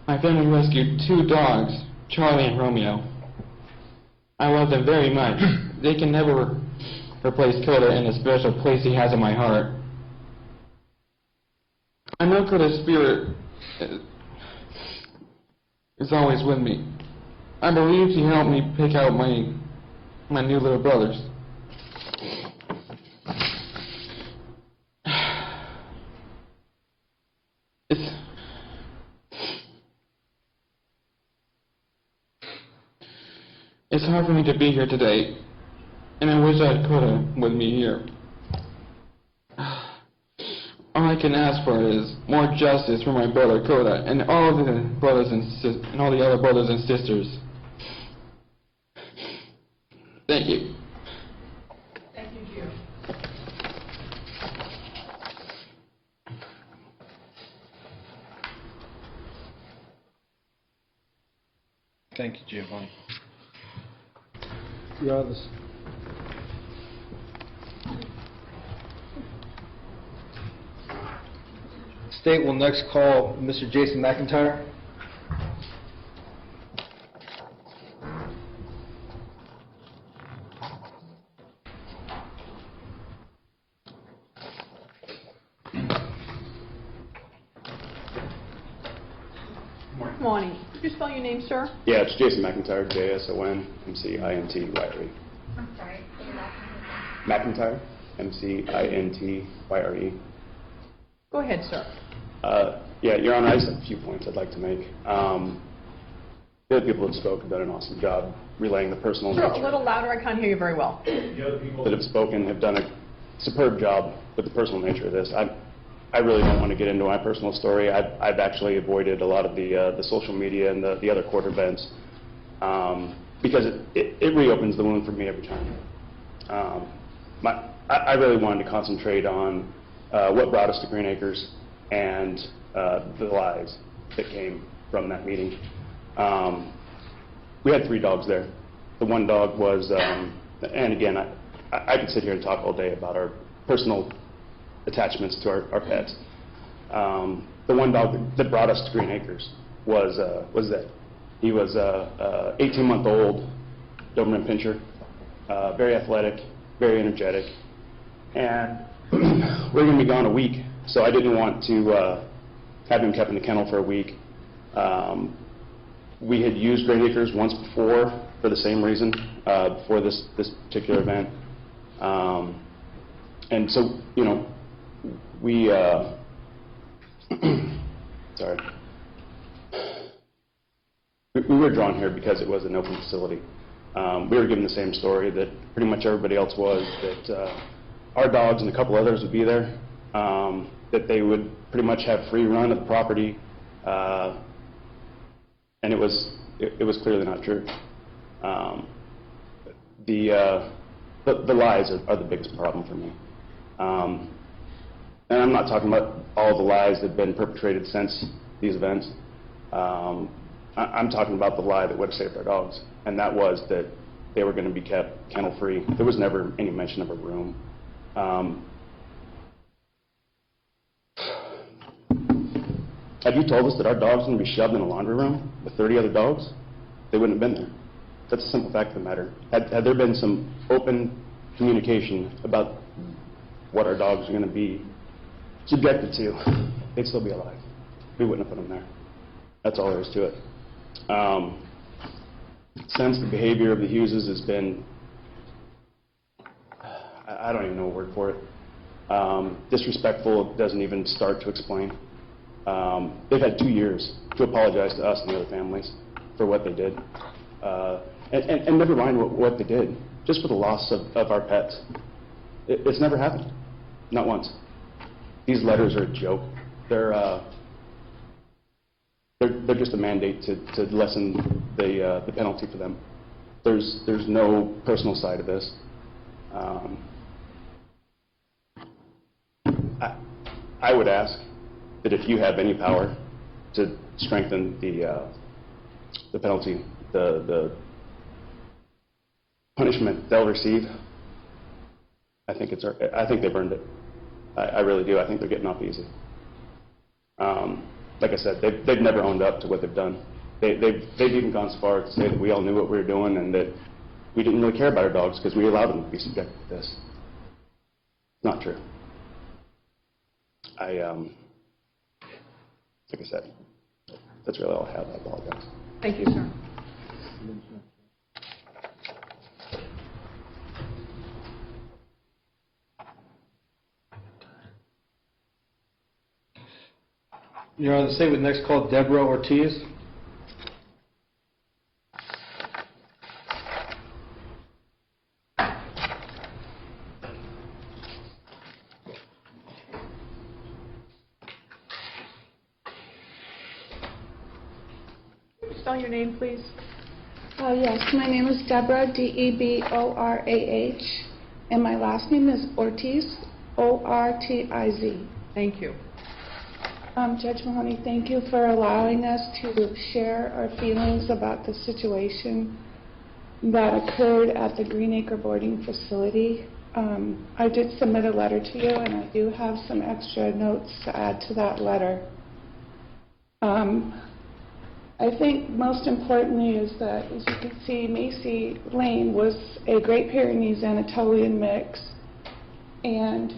My family rescued 2 dogs, Charlie and Romeo. I love them very much. They can never replace Coda in the special place he has in my heart. I know Coda's spirit is always with me. I believe he helped me pick out my new little brothers. It's hard for me to be here today, and I wish I had Coda with me here. All I can ask for is more justice for my brother Coda and all the brothers and all the other brothers and sisters. Thank you. Thank you, Gio. Thank you, Giovanni. Your others. State will next call Mr. Jason McIntyre. Good morning. Could you spell your name, sir? Yeah, it's Jason McIntyre, J-S-O-N-M-C-I-N-T-Y-R-E. I'm sorry, say your last McIntyre, M-C-I-N-T-Y-R-E. Go ahead, sir. Yeah, Your Honor, I just have a few points I'd like to make. The other people that spoke have done an awesome job relaying the personal Sir, a nature. little louder. I can't hear you very well. The other people that have spoken have done a superb job with the personal nature of this. I really don't want to get into my personal story. I've actually avoided a lot of the social media and the other court events because it reopens the wound for me every time. I really wanted to concentrate on what brought us to Green Acres and the lies that came from that meeting. We had 3 dogs there. The one dog was, and again, I could sit here and talk all day about our personal attachments to our pets. The one dog that brought us to Green Acres was Zed. He was 18-month-old Doberman Pinscher, very athletic, very energetic, and we're going to be gone a week, so I didn't want to have him kept in the kennel for a week. We had used Green Acres once before for the same reason, before this particular event. And so, you know, we, sorry. We were drawn here because it was an open facility. We were given the same story that pretty much everybody else was, that our dogs and a couple others would be there, that they would pretty much have free run of the property, and it was clearly not true. The lies are the biggest problem for me. And I'm not talking about all the lies that have been perpetrated since these events. I'm talking about the lie that would have saved our dogs, and that was that they were going to be kept kennel-free. There was never any mention of a room. Had you told us that our dogs were going to be shoved in a laundry room with 30 other dogs, they wouldn't have been there. That's a simple fact of the matter. Had there been some open communication about what our dogs are going to be subjected to, they'd still be alive. We wouldn't have put them there. That's all there is to it. Since the behavior of the Hugheses has been, I don't even know a word for it, disrespectful doesn't even start to explain. They've had 2 years to apologize to us and the other families for what they did. And never mind what they did, just for the loss of our pets. It's never happened, not once. These letters are a joke. They're just a mandate to lessen the penalty for them. There's no personal side of this. I would ask that if you have any power to strengthen the penalty, the punishment they'll receive, I think they've earned it. I really do. I think they're getting off easy. Like I said, they've never owned up to what they've done. They've even gone so far to say that we all knew what we were doing and that we didn't really care about our dogs because we allowed them to be subjected to this. Not true. Like I said, that's really all I have. I apologize. Thank you, sir. Your Honor, the state would next call Deborah Ortiz. Spell your name, please. Yes, my name is Deborah, Deborah, and my last name is Ortiz, Ortiz. Thank you. Judge Mahoney, thank you for allowing us to share our feelings about the situation that occurred at the Green Acre boarding facility. I did submit a letter to you, and I do have some extra notes to add to that letter. I think most importantly is that, as you can see, Macy Lane was a Great Pyrenees Anatolian mix, and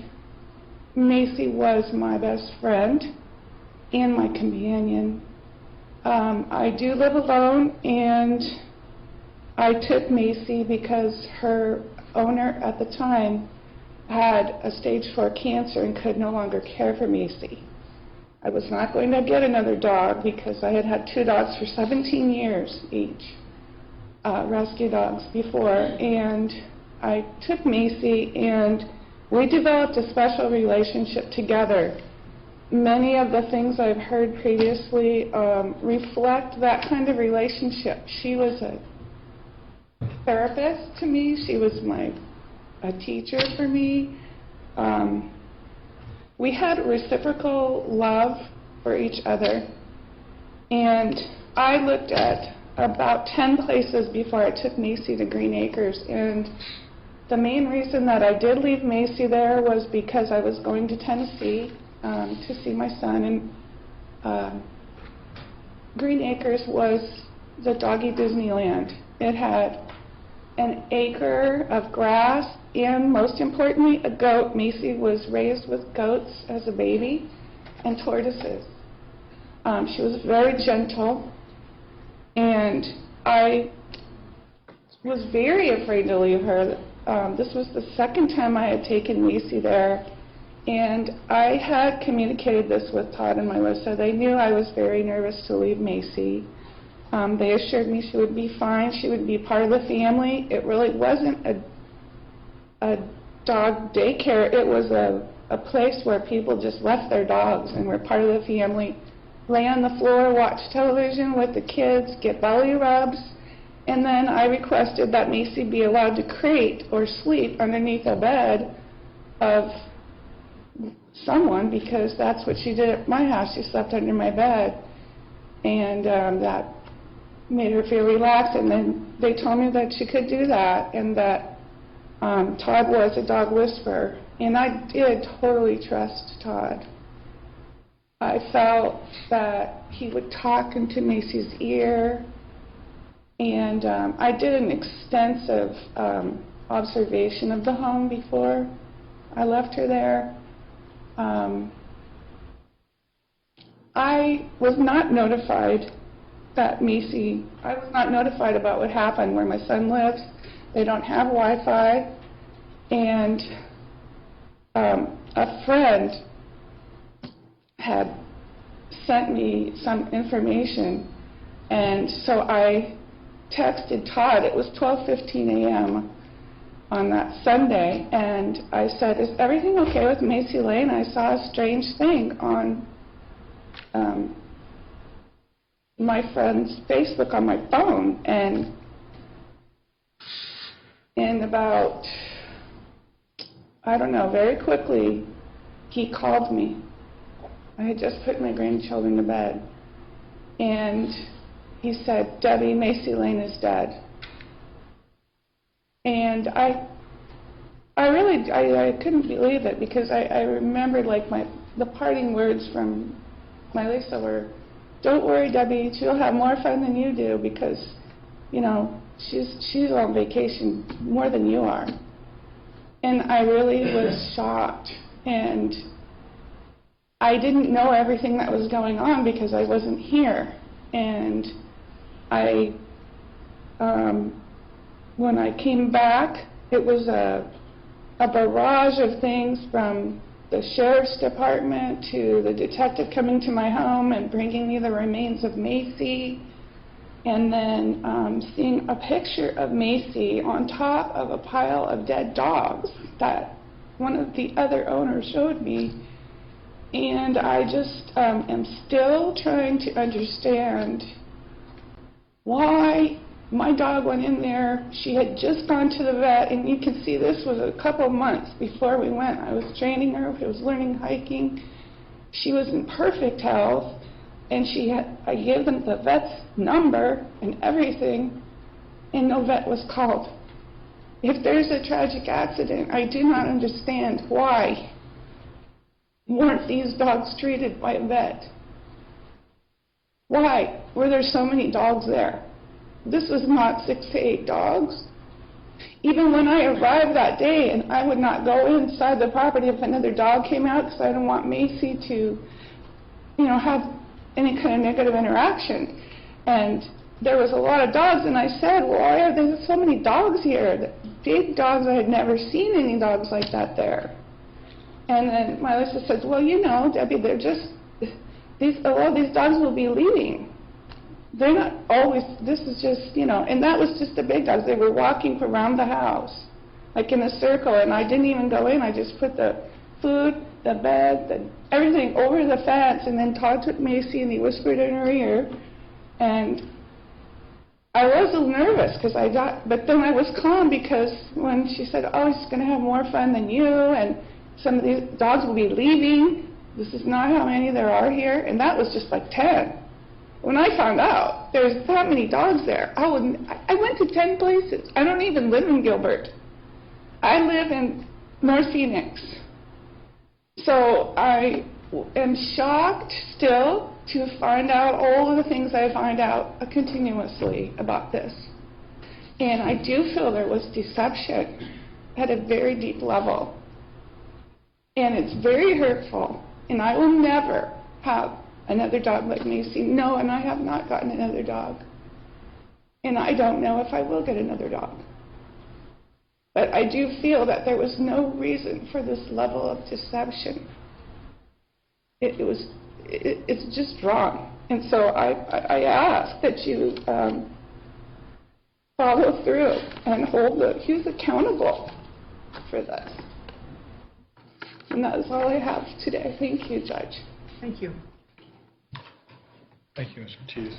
Macy was my best friend and my companion. I do live alone, and I took Macy because her owner at the time had a stage 4 cancer and could no longer care for Macy. I was not going to get another dog because I had had 2 dogs for 17 years each, rescue dogs before, and I took Macy and we developed a special relationship together. Many of the things I've heard previously reflect that kind of relationship. She was a therapist to me. She was a teacher for me. We had reciprocal love for each other. And I looked at about 10 places before I took Macy to Green Acres. And the main reason that I did leave Macy there was because I was going to Tennessee to see my son, and Green Acres was the doggy Disneyland. It had an acre of grass and, most importantly, a goat. Macy was raised with goats as a baby and tortoises. She was very gentle, and I was very afraid to leave her. This was the second time I had taken Macy there. And I had communicated this with Todd and Melissa. They knew I was very nervous to leave Macy. They assured me she would be fine. She would be part of the family. It really wasn't a dog daycare. It was a place where people just left their dogs and were part of the family, lay on the floor, watch television with the kids, get belly rubs. And then I requested that Macy be allowed to crate or sleep underneath a bed of someone, because that's what she did at my house. She slept under my bed, and that made her feel relaxed. And then they told me that she could do that, and that Todd was a dog whisperer, and I did totally trust Todd. I felt that he would talk into Macy's ear, and I did an extensive observation of the home before I left her there. I was not notified that I was not notified about what happened where my son lives. They don't have Wi-Fi, and a friend had sent me some information, and so I texted Todd. It was 12:15 a.m. on that Sunday, and I said, "Is everything okay with Macy Lane? I saw a strange thing on my friend's Facebook on my phone." And in about, I don't know, very quickly, he called me. I had just put my grandchildren to bed, and he said, "Debbie, Macy Lane is dead." And I couldn't believe it, because I remembered like the parting words from my Lisa were, "Don't worry, Debbie, she'll have more fun than you do, because, you know, she's on vacation more than you are." And I really was shocked, and I didn't know everything that was going on because I wasn't here. And when I came back, it was a barrage of things, from the sheriff's department to the detective coming to my home and bringing me the remains of Macy, and then seeing a picture of Macy on top of a pile of dead dogs that one of the other owners showed me. And I just am still trying to understand why my dog went in there. She had just gone to the vet, and you can see this was a couple months before we went. I was training her. I was learning hiking. She was in perfect health, and I gave them the vet's number and everything, and no vet was called. If there's a tragic accident, I do not understand why weren't these dogs treated by a vet? Why were there so many dogs there? This was not 6 to 8 dogs. Even when I arrived that day, and I would not go inside the property if another dog came out, because I didn't want Macy to, have any kind of negative interaction. And there was a lot of dogs, and I said, well, why are there so many dogs here? Big dogs. I had never seen any dogs like that there. And then my Lisa says, well, Debbie, a lot of these dogs will be leaving. They're not always, this is just, and that was just the big dogs. They were walking around the house, like in a circle, and I didn't even go in. I just put the food, the bed, everything over the fence, and then talked with Macy, and he whispered in her ear. And I was a little nervous, but then I was calm, because when she said, oh, he's going to have more fun than you, and some of these dogs will be leaving, this is not how many there are here, and that was just like 10. When I found out there's that many dogs there, I went to 10 places. I don't even live in Gilbert. I live in North Phoenix. So I am shocked still to find out all of the things I find out continuously about this. And I do feel there was deception at a very deep level. And it's very hurtful. And I will never have another dog like Macy. No, and I have not gotten another dog. And I don't know if I will get another dog. But I do feel that there was no reason for this level of deception. It's just wrong. And so I ask that you follow through and hold the accused accountable for this. And that is all I have today. Thank you, Judge. Thank you. Thank you, Ms. Ortiz.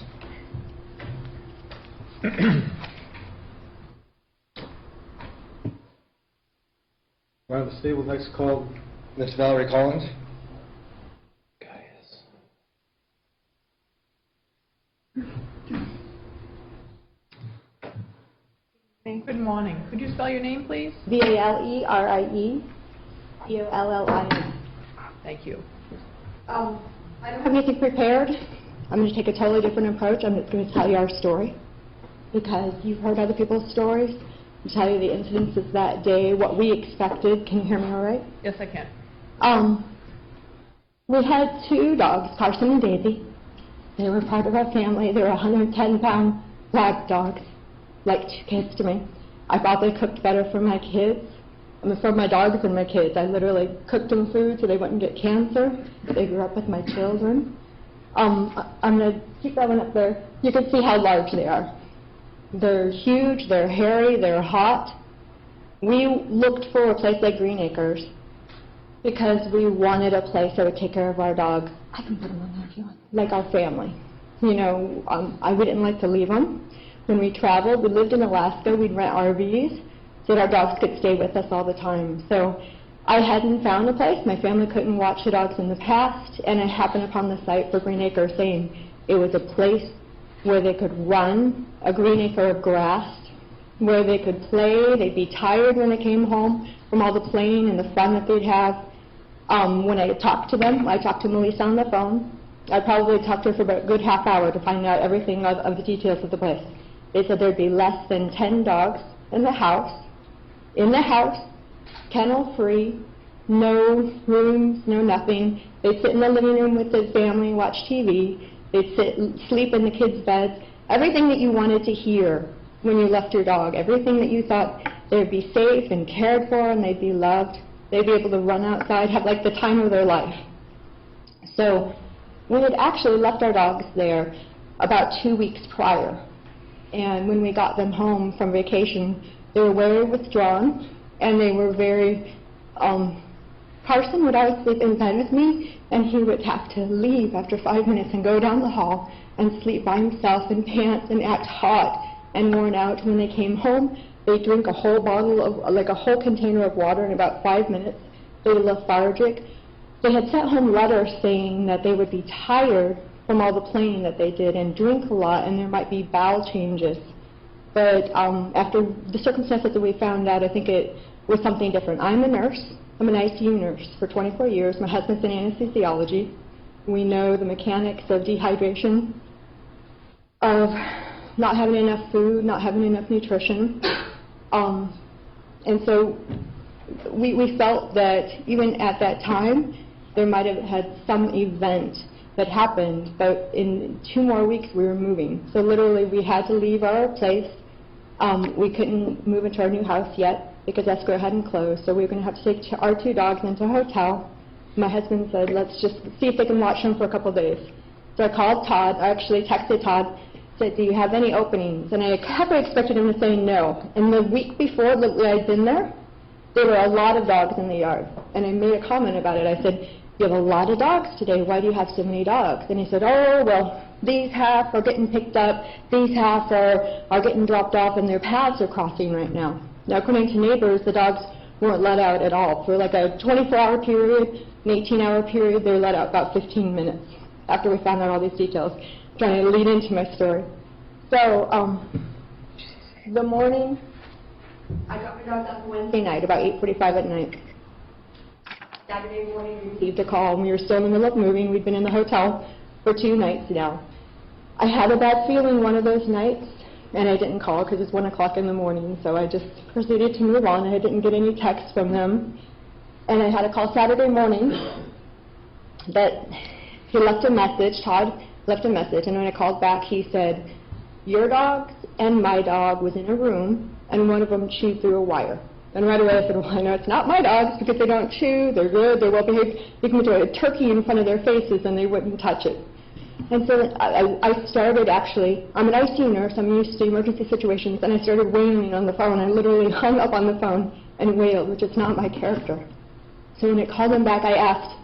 Around the state, we'll next call Ms. Valerie Collins. Good morning. Could you spell your name, please? Valerie Collins. Thank you. I don't have anything prepared. I'm going to take a totally different approach. I'm just going to tell you our story, because you've heard other people's stories. I'll tell you the incidences that day, what we expected. Can you hear me all right? Yes, I can. We had 2 dogs, Carson and Daisy. They were part of our family. They were 110-pound lab dogs, like 2 kids to me. I thought they cooked better for my kids. For my dogs and my kids. I literally cooked them food so they wouldn't get cancer. They grew up with my children. I'm going to keep that one up there. You can see how large they are. They're huge, they're hairy, they're hot. We looked for a place like Green Acres because we wanted a place that would take care of our dog. I can put them on there if you want. Like our family. I wouldn't like to leave them. When we traveled, we lived in Alaska, we'd rent RVs so that our dogs could stay with us all the time. So I hadn't found a place. My family couldn't watch the dogs in the past, and I happened upon the site for Green Acre saying it was a place where they could run, a green acre of grass, where they could play, they'd be tired when they came home, from all the playing and the fun that they'd have. When I talked to them, I talked to Melissa on the phone. I probably talked to her for about a good half hour to find out everything of the details of the place. They said there'd be less than 10 dogs in the house, kennel-free, no rooms, no nothing. They'd sit in the living room with the family, watch TV. They'd sleep in the kids' beds. Everything that you wanted to hear when you left your dog, everything that you thought they'd be safe and cared for and they'd be loved. They'd be able to run outside, have like the time of their life. So we had actually left our dogs there about 2 weeks prior. And when we got them home from vacation, they were very withdrawn, and they were very, Carson would always sleep in bed with me, and he would have to leave after 5 minutes and go down the hall and sleep by himself and pants and act hot and worn out. When they came home, they'd drink a whole bottle of, like a whole container of water in about 5 minutes. They were lethargic. They had sent home letters saying that they would be tired from all the playing that they did and drink a lot, and there might be bowel changes. But after the circumstances that we found out, I think it was something different. I'm a nurse. I'm an ICU nurse for 24 years. My husband's in anesthesiology. We know the mechanics of dehydration, of not having enough food, not having enough nutrition. And so we felt that even at that time, there might have had some event that happened, but in 2 more weeks we were moving. So literally we had to leave our place. We couldn't move into our new house yet because escrow hadn't closed, so we were going to have to take our 2 dogs into a hotel. My husband said, let's just see if they can watch them for a couple days. So I called Todd. I actually texted Todd, said, do you have any openings? And I kind of expected him to say no. And the week before that I'd been there were a lot of dogs in the yard. And I made a comment about it. I said, you have a lot of dogs today. Why do you have so many dogs? And he said, oh, well, these half are getting picked up. These half are getting dropped off, and their paths are crossing right now. Now, according to neighbors, the dogs weren't let out at all. For like a 24-hour period, an 18-hour period, they were let out about 15 minutes after we found out all these details, trying to lead into my story. So the morning, I got my dogs up Wednesday night, about 8:45 at night. Saturday morning, we received a call, and we were still in the middle of moving. We'd been in the hotel for 2 nights now. I had a bad feeling one of those nights, and I didn't call because it's 1 o'clock in the morning, so I just proceeded to move on. I didn't get any texts from them. And I had a call Saturday morning that he left a message, Todd left a message, and when I called back, he said, your dog and my dog was in a room, and one of them chewed through a wire. And right away I said, well, I know it's not my dogs because they don't chew, they're good, they're well behaved. You can throw a turkey in front of their faces and they wouldn't touch it. And so I started actually, I'm an ICU nurse, I'm used to emergency situations, and I started wailing on the phone. I literally hung up on the phone and wailed, which is not my character. So when I called him back, I asked,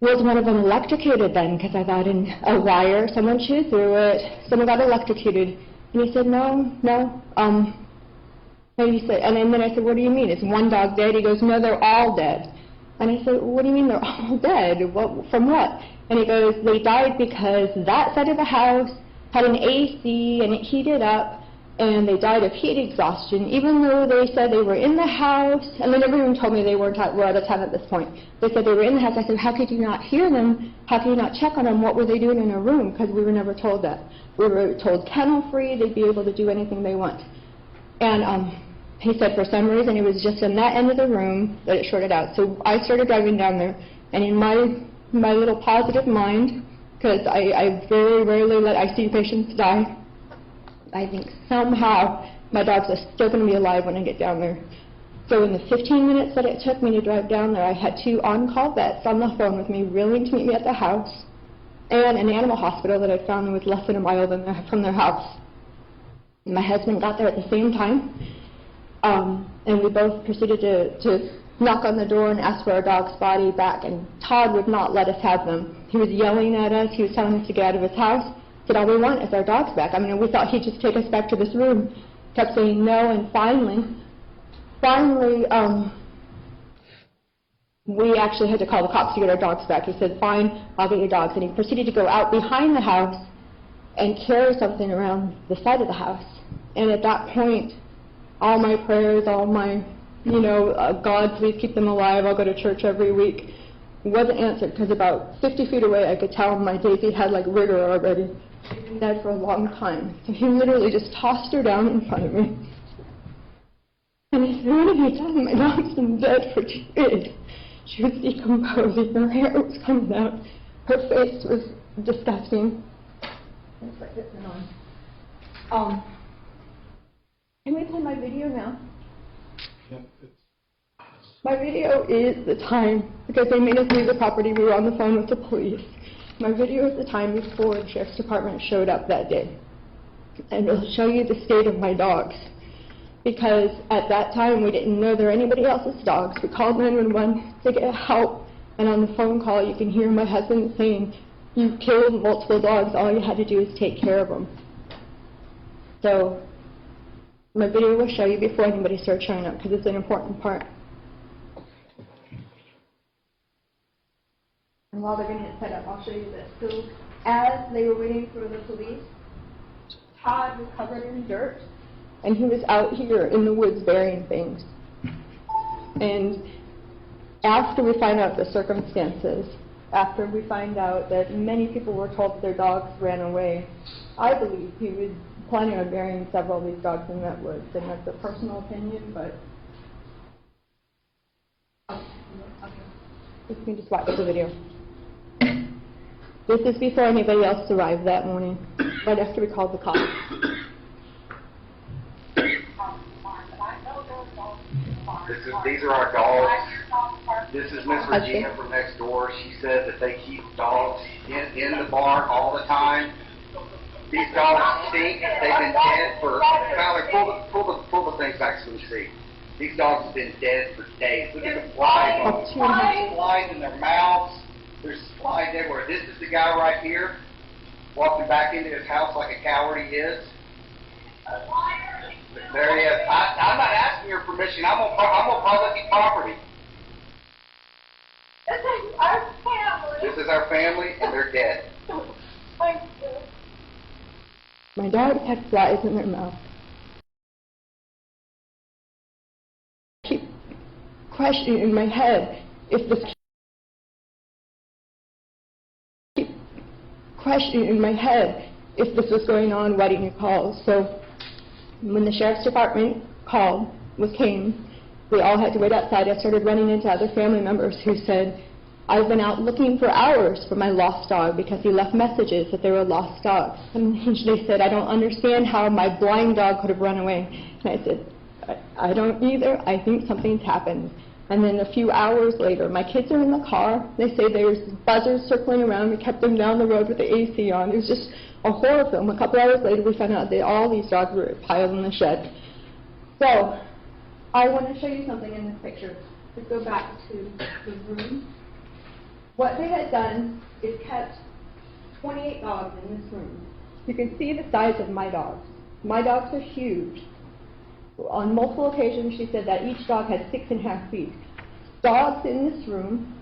was one of them electrocuted then? Because I thought in a wire, someone chewed through it, someone got electrocuted. And he said, no. And he said, and then I said, what do you mean? Is one dog dead? He goes, no, they're all dead. And I said, what do you mean they're all dead? From what? And he goes, they died because that side of the house had an AC and it heated up, and they died of heat exhaustion, even though they said they were in the house. And then everyone told me they were out of town at this point. They said they were in the house. I said, how could you not hear them? How could you not check on them? What were they doing in a room? Because we were never told that. We were told kennel-free, they'd be able to do anything they want. And he said for some reason it was just in that end of the room that it shorted out. So I started driving down there, and in my little positive mind, because I very rarely let ICU patients die, I think somehow my dogs are still going to be alive when I get down there. So in the 15 minutes that it took me to drive down there, I had 2 on-call vets on the phone with me, willing to meet me at the house, and an animal hospital that I found was less than a mile from their house. My husband got there at the same time, and we both proceeded to knock on the door and ask for our dog's body back, and Todd would not let us have them. He was yelling at us. He was telling us to get out of his house. He said, all we want is our dogs back. I mean, we thought he'd just take us back to this room. Kept saying no, and finally, we actually had to call the cops to get our dogs back. He said, fine, I'll get your dogs. And he proceeded to go out behind the house and carry something around the side of the house. And at that point, all my prayers, all my God, please keep them alive, I'll go to church every week. It wasn't answered because about 50 feet away I could tell my Daisy had like Wicker already. She'd been dead for a long time. So he literally just tossed her down in front of me. And he said, "What have you done? My dog's been dead for 2 days." She was decomposing, her hair was coming out, her face was disgusting. It's like this and on. Can we play my video now? My video is the time, because they made us leave the property, we were on the phone with the police. My video is the time before the Sheriff's Department showed up that day. And it'll show you the state of my dogs. Because at that time, we didn't know there were anybody else's dogs. We called 911 to get help, and on the phone call, you can hear my husband saying, "You killed multiple dogs, all you had to do is take care of them." So, my video will show you before anybody starts showing up, because it's an important part. And while they're getting it set up, I'll show you this. So, as they were waiting for the police, Todd was covered in dirt, and he was out here in the woods burying things. And after we find out the circumstances, after we find out that many people were told that their dogs ran away, I believe he was planning on burying several of these dogs in that woods, and that's a personal opinion, but you can just watch the video. This is before anybody else arrived that morning, right after we called the cops. These are our dogs. This is Miss Regina from next door. She says that they keep dogs in the barn all the time. These dogs stink. They've been dead for, Tyler, pull the things back so we see. These dogs have been dead for days. Look at the flies on them. Flies in their mouths. There's flies everywhere. This is the guy right here, walking back into his house like a coward he is. There he is. I'm not asking your permission. I'm on public property. This is our family. This is our family, and they're dead. Thank you. My dogs had flies in their mouth. I keep questioning in my head if this was going on. Why didn't you call? So when the Sheriff's Department came, we all had to wait outside. I started running into other family members who said, "I've been out looking for hours for my lost dog," because he left messages that they were lost dogs. And they said, "I don't understand how my blind dog could have run away." And I said, I don't either. I think something's happened. And then a few hours later, my kids are in the car. They say there's buzzers circling around. We kept them down the road with the AC on. It was just a horror film. A couple hours later, we found out that all these dogs were piled in the shed. So I want to show you something in this picture. Let's go back to the room. What they had done is kept 28 dogs in this room. You can see the size of my dogs. My dogs are huge. On multiple occasions, she said that each dog had 6.5 feet. Dogs in this room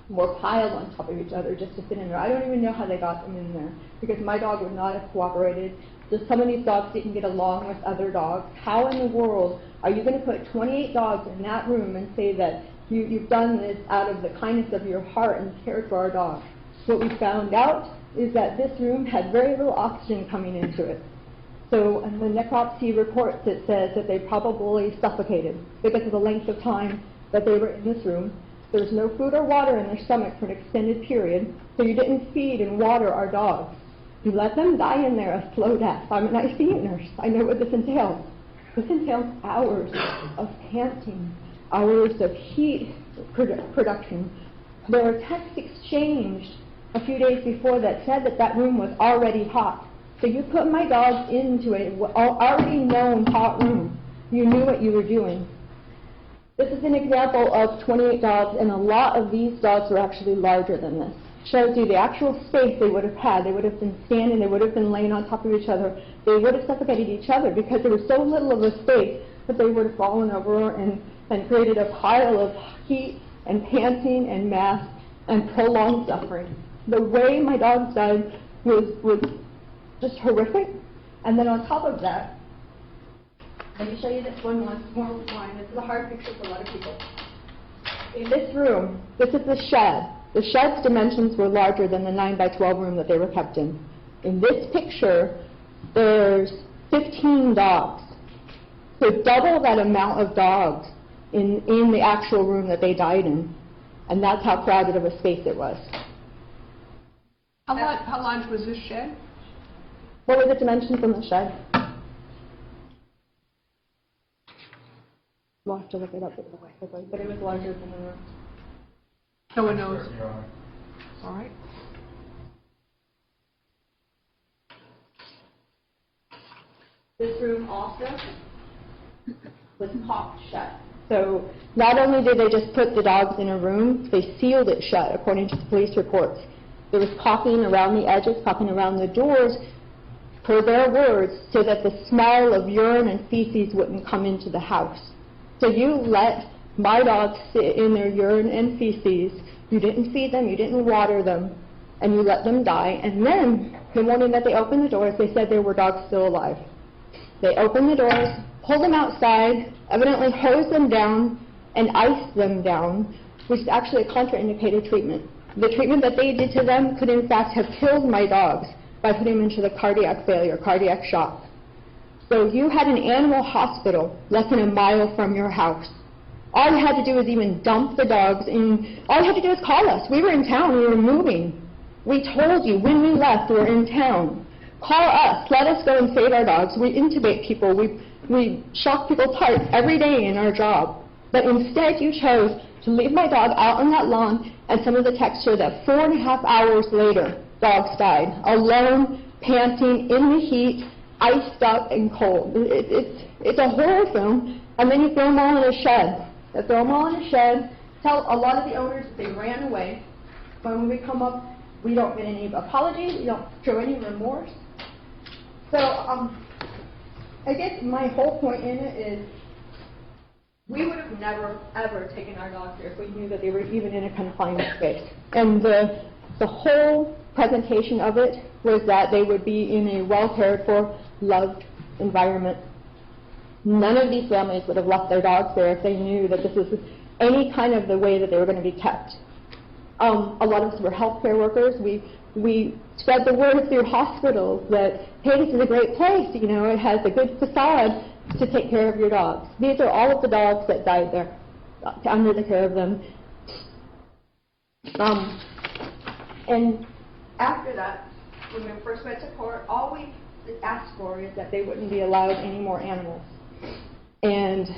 were piled on top of each other just to fit in there. I don't even know how they got them in there, because my dog would not have cooperated. So some of these dogs didn't get along with other dogs. How in the world are you going to put 28 dogs in that room and say that you've done this out of the kindness of your heart and cared for our dogs? What we found out is that this room had very little oxygen coming into it. So in the necropsy reports, it says that they probably suffocated because of the length of time that they were in this room. There was no food or water in their stomach for an extended period, so you didn't feed and water our dogs. You let them die in there a slow death. I'm an ICU nurse. I know what this entails. This entails hours of panting, hours of heat production. There were texts exchanged a few days before that said that that room was already hot. So you put my dogs into an already known hot room. You knew what you were doing. This is an example of 28 dogs, and a lot of these dogs were actually larger than this. Shows you the actual space they would have had. They would have been standing, they would have been laying on top of each other. They would have suffocated each other because there was so little of a space that they would have fallen over and created a pile of heat and panting and mass and prolonged suffering. The way my dogs died was just horrific. And then on top of that, Let me show you this one once more line. This is a hard picture for a lot of people. In this room, this is the shed. The shed's dimensions were larger than the 9 by 12 room that they were kept in. In this picture, there's 15 dogs. So double that amount of dogs in the actual room that they died in. And that's how crowded of a space it was. How large was this shed? What were the dimensions in the shed? We'll have to look it up quickly, but it was larger than the room. No one knows. All right. This room also was caulked shut. So not only did they just put the dogs in a room, they sealed it shut, according to the police reports. There was caulking around the edges, caulking around the doors, per their words, so that the smell of urine and feces wouldn't come into the house. So you let my dogs sit in their urine and feces, you didn't feed them, you didn't water them, and you let them die. And then, the morning that they opened the doors, they said there were dogs still alive. They opened the doors, pulled them outside, evidently hosed them down and iced them down, which is actually a contraindicated treatment. The treatment that they did to them could in fact have killed my dogs by putting them into the cardiac failure, cardiac shock. So you had an animal hospital less than a mile from your house. All you had to do was even dump the dogs in. All you had to do was call us. We were in town. We were moving. We told you when we left, we're in town. Call us. Let us go and save our dogs. We intubate people. We shock people's hearts every day in our job. But instead, you chose to leave my dog out on that lawn, and some of the texts show that 4.5 hours later, dogs died, alone, panting, in the heat, iced up and cold. It's a horror film, and then you throw them all in a shed. They throw them all in a shed, tell a lot of the owners that they ran away. When we come up, we don't get any apologies, we don't show any remorse. So, I guess my whole point in it is, we would have never, ever taken our dogs here if we knew that they were even in a confined space. And the whole presentation of it was that they would be in a well-cared for, loved environment. None of these families would have left their dogs there if they knew that this was any kind of the way that they were going to be kept. A lot of us were healthcare workers. We spread the word through hospitals that, hey, this is a great place, you know, it has a good facade to take care of your dogs. These are all of the dogs that died there, under the care of them. And after that, when we first went to court, all we asked for is that they wouldn't be allowed any more animals. And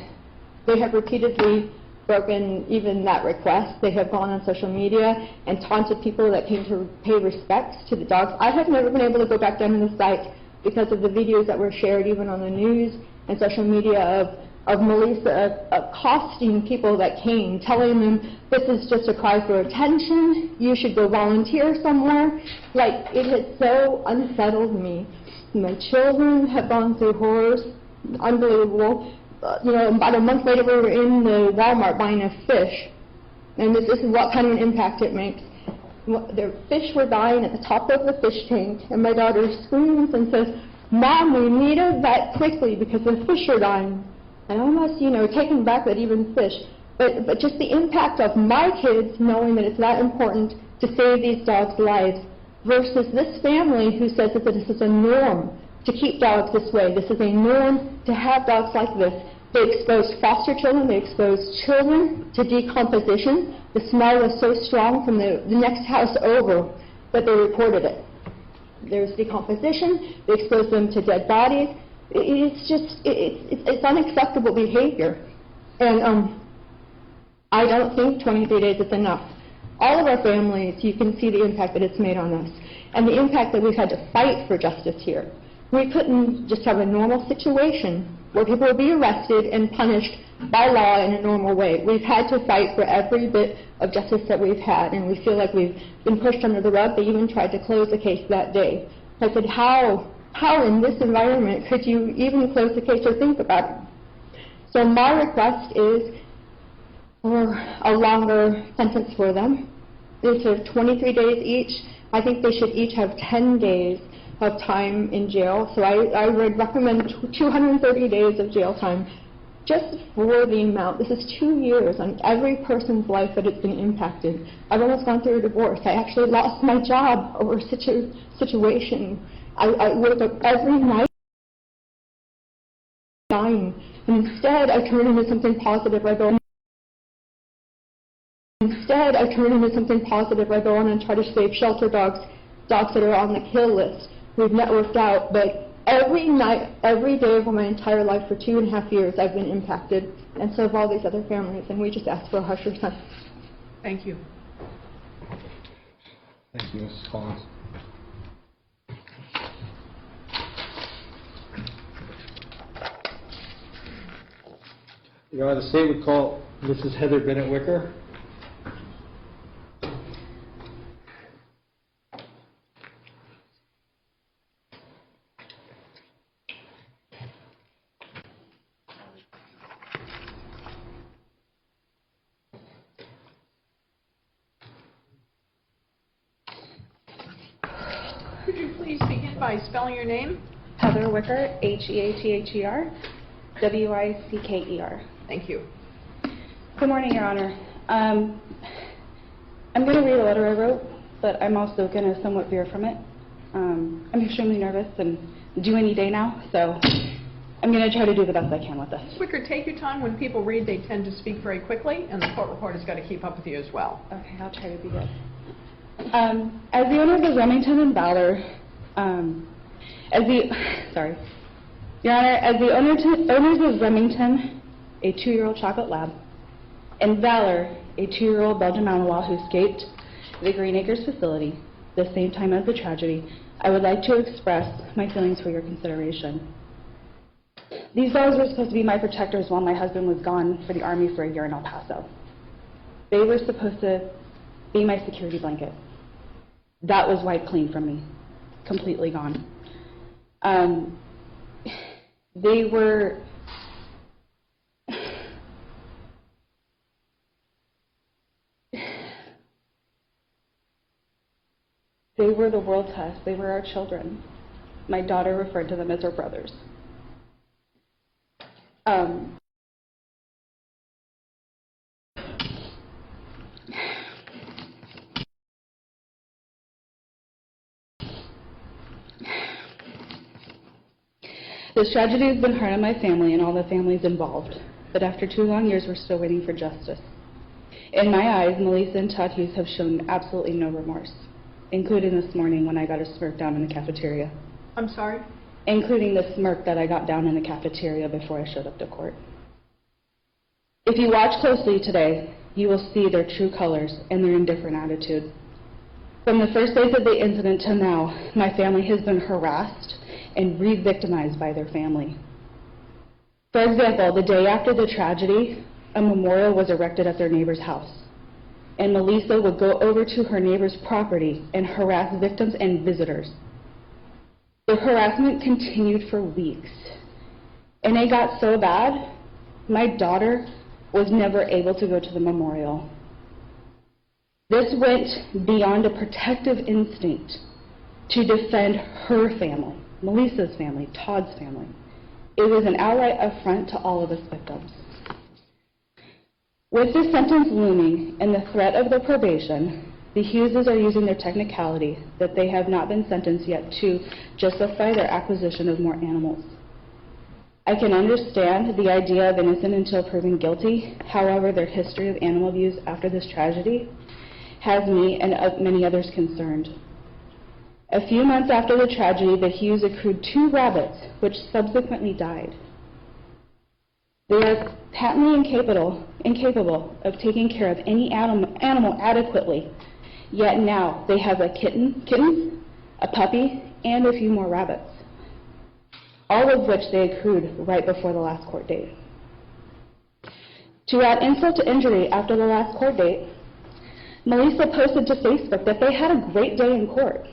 they have repeatedly broken even that request. They have gone on social media and taunted people that came to pay respects to the dogs. I have never been able to go back down to the site because of the videos that were shared even on the news and social media of Melissa accosting people that came, telling them this is just a cry for attention, you should go volunteer somewhere. Like, it has so unsettled me. My children have gone through horrors, unbelievable. You know, about a month later we were in the Walmart buying a fish, and this is what kind of an impact it makes. The fish were dying at the top of the fish tank, and my daughter screams and says, "Mom, we need a vet quickly because the fish are dying." And I'm almost, you know, taken back that even fish. But just the impact of my kids knowing that it's that important to save these dogs' lives versus this family who says that this is a norm to keep dogs this way. This is a norm to have dogs like this. They exposed foster children. They exposed children to decomposition. The smell was so strong from the next house over that they reported it. There's decomposition. They exposed them to dead bodies. It's just, it's unacceptable behavior. And I don't think 23 days is enough. All of our families, you can see the impact that it's made on us and the impact that we've had to fight for justice here. We couldn't just have a normal situation where people would be arrested and punished by law in a normal way. We've had to fight for every bit of justice that we've had, and we feel like we've been pushed under the rug. They even tried to close the case that day. I said, how in this environment could you even close the case or think about it? So my request is for a longer sentence for them. Instead of 23 days each, I think they should each have 10 days of time in jail. So I would recommend 230 days of jail time just for the amount. This is 2 years on every person's life that it's been impacted. I've almost gone through a divorce. I actually lost my job over such a situation. I wake up every night dying, and instead I turn into something positive. I go on and try to save shelter dogs that are on the kill list. We've networked out, but every night, every day of my entire life for 2.5 years, I've been impacted, and so have all these other families, and we just ask for a harsher sentence. Thank you. Thank you, Mrs. Collins. Your Honor, the state would call Mrs. Heather Bennett Wicker. Could you please begin by spelling your name? Heather Wicker, Heather, Wicker. Thank you. Good morning, Your Honor. I'm going to read a letter I wrote, but I'm also going to somewhat veer from it. I'm extremely nervous and due any day now, so I'm going to try to do the best I can with this. Wicker, take your time. When people read, they tend to speak very quickly, and the court reporter's got to keep up with you as well. Okay, I'll try to be good. As the owners of Remington and Valor, Your Honor, as the owners of Remington, a 2-year-old chocolate lab, and Valor, a 2-year-old Belgian Malinois who escaped the Green Acres facility the same time as the tragedy, I would like to express my feelings for your consideration. These dogs were supposed to be my protectors while my husband was gone for the Army for a year in El Paso. They were supposed to be my security blanket. That was wiped clean from me, completely gone. They were the world test. They were our children. My daughter referred to them as her brothers. This tragedy has been hard on my family and all the families involved, but after 2 long years, we're still waiting for justice. In my eyes, Melissa and Todd Hughes have shown absolutely no remorse, including this morning when I got a smirk down in the cafeteria. I'm sorry? Including the smirk that I got down in the cafeteria before I showed up to court. If you watch closely today, you will see their true colors and their indifferent attitude. From the first days of the incident to now, my family has been harassed and re-victimized by their family. For example, the day after the tragedy, a memorial was erected at their neighbor's house, and Melissa would go over to her neighbor's property and harass victims and visitors. The harassment continued for weeks, and it got so bad, my daughter was never able to go to the memorial. This went beyond a protective instinct to defend her family, Melissa's family, Todd's family. It was an outright affront to all of us victims. With the sentence looming and the threat of the probation, the Hugheses are using their technicality that they have not been sentenced yet to justify their acquisition of more animals. I can understand the idea of innocent until proven guilty. However, their history of animal abuse after this tragedy has me and many others concerned. A few months after the tragedy, the Hughes accrued 2 rabbits, which subsequently died. They are patently incapable of taking care of any animal adequately, yet now they have a kitten, a puppy, and a few more rabbits, all of which they accrued right before the last court date. To add insult to injury, after the last court date, Melissa posted to Facebook that they had a great day in court.